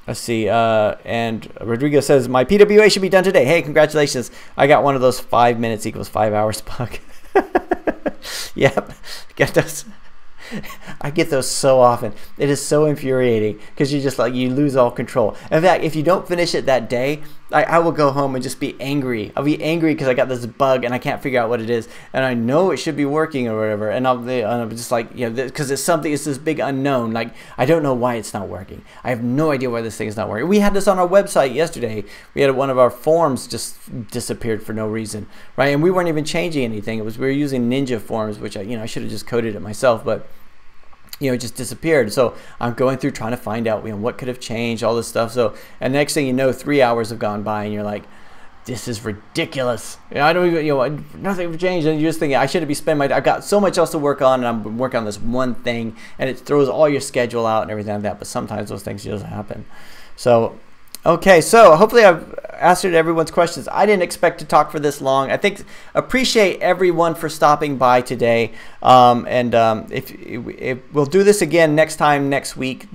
let's see, and Rodrigo says my PWA should be done today. Hey, congratulations! I got one of those 5 minutes equals 5 hours bug. Yep, get those. I get those so often. It is so infuriating because you lose all control. In fact, if you don't finish it that day, I will go home and just be angry. I'll be angry because I got this bug and I can't figure out what it is, and I know it should be working or whatever. And I'm just like, because it's this big unknown. Like I don't know why it's not working. I have no idea why this thing is not working. We had this on our website yesterday. We had one of our forms just disappeared for no reason, right? And we weren't even changing anything. We were using Ninja forms, which I should have just coded it myself, but it just disappeared. So I'm going through trying to find out what could have changed, all this stuff. So, and next thing you know, 3 hours have gone by and you're like, this is ridiculous. I don't even, nothing changed. And you're just thinking, I shouldn't be spending I've got so much else to work on, and I'm working on this one thing, and it throws all your schedule out and everything like that. But sometimes those things just happen. So, okay, so hopefully I've answered everyone's questions. I didn't expect to talk for this long. Appreciate everyone for stopping by today. If we'll do this again next week.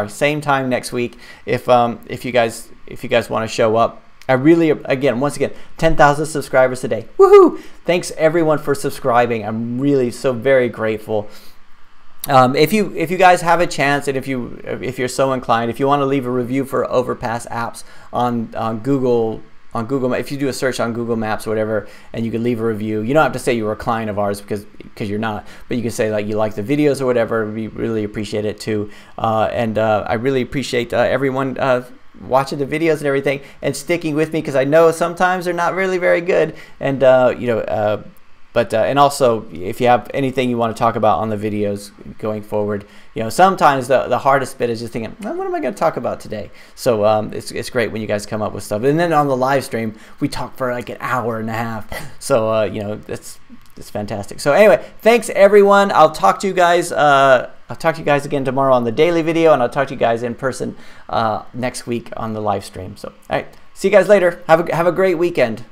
Same time next week. If you guys want to show up. I really, once again, 10,000 subscribers today. Woohoo! Thanks everyone for subscribing. I'm really so very grateful. If you guys have a chance, and if you're so inclined, if you want to leave a review for Overpass apps on Google, if you do a search on Google Maps or whatever, and you can leave a review, you don't have to say you were a client of ours because you're not, but you can say like you like the videos or whatever. We really appreciate it too, and I really appreciate everyone watching the videos and everything and sticking with me, because I know sometimes they're not really very good, and and also, if you have anything you want to talk about on the videos going forward, sometimes the hardest bit is just thinking, what am I going to talk about today? So it's great when you guys come up with stuff. And then on the live stream, we talk for like an hour and a half. So it's fantastic. So anyway, thanks everyone. I'll talk to you guys. I'll talk to you guys again tomorrow on the daily video, and I'll talk to you guys in person next week on the live stream. So all right, see you guys later. Have a great weekend.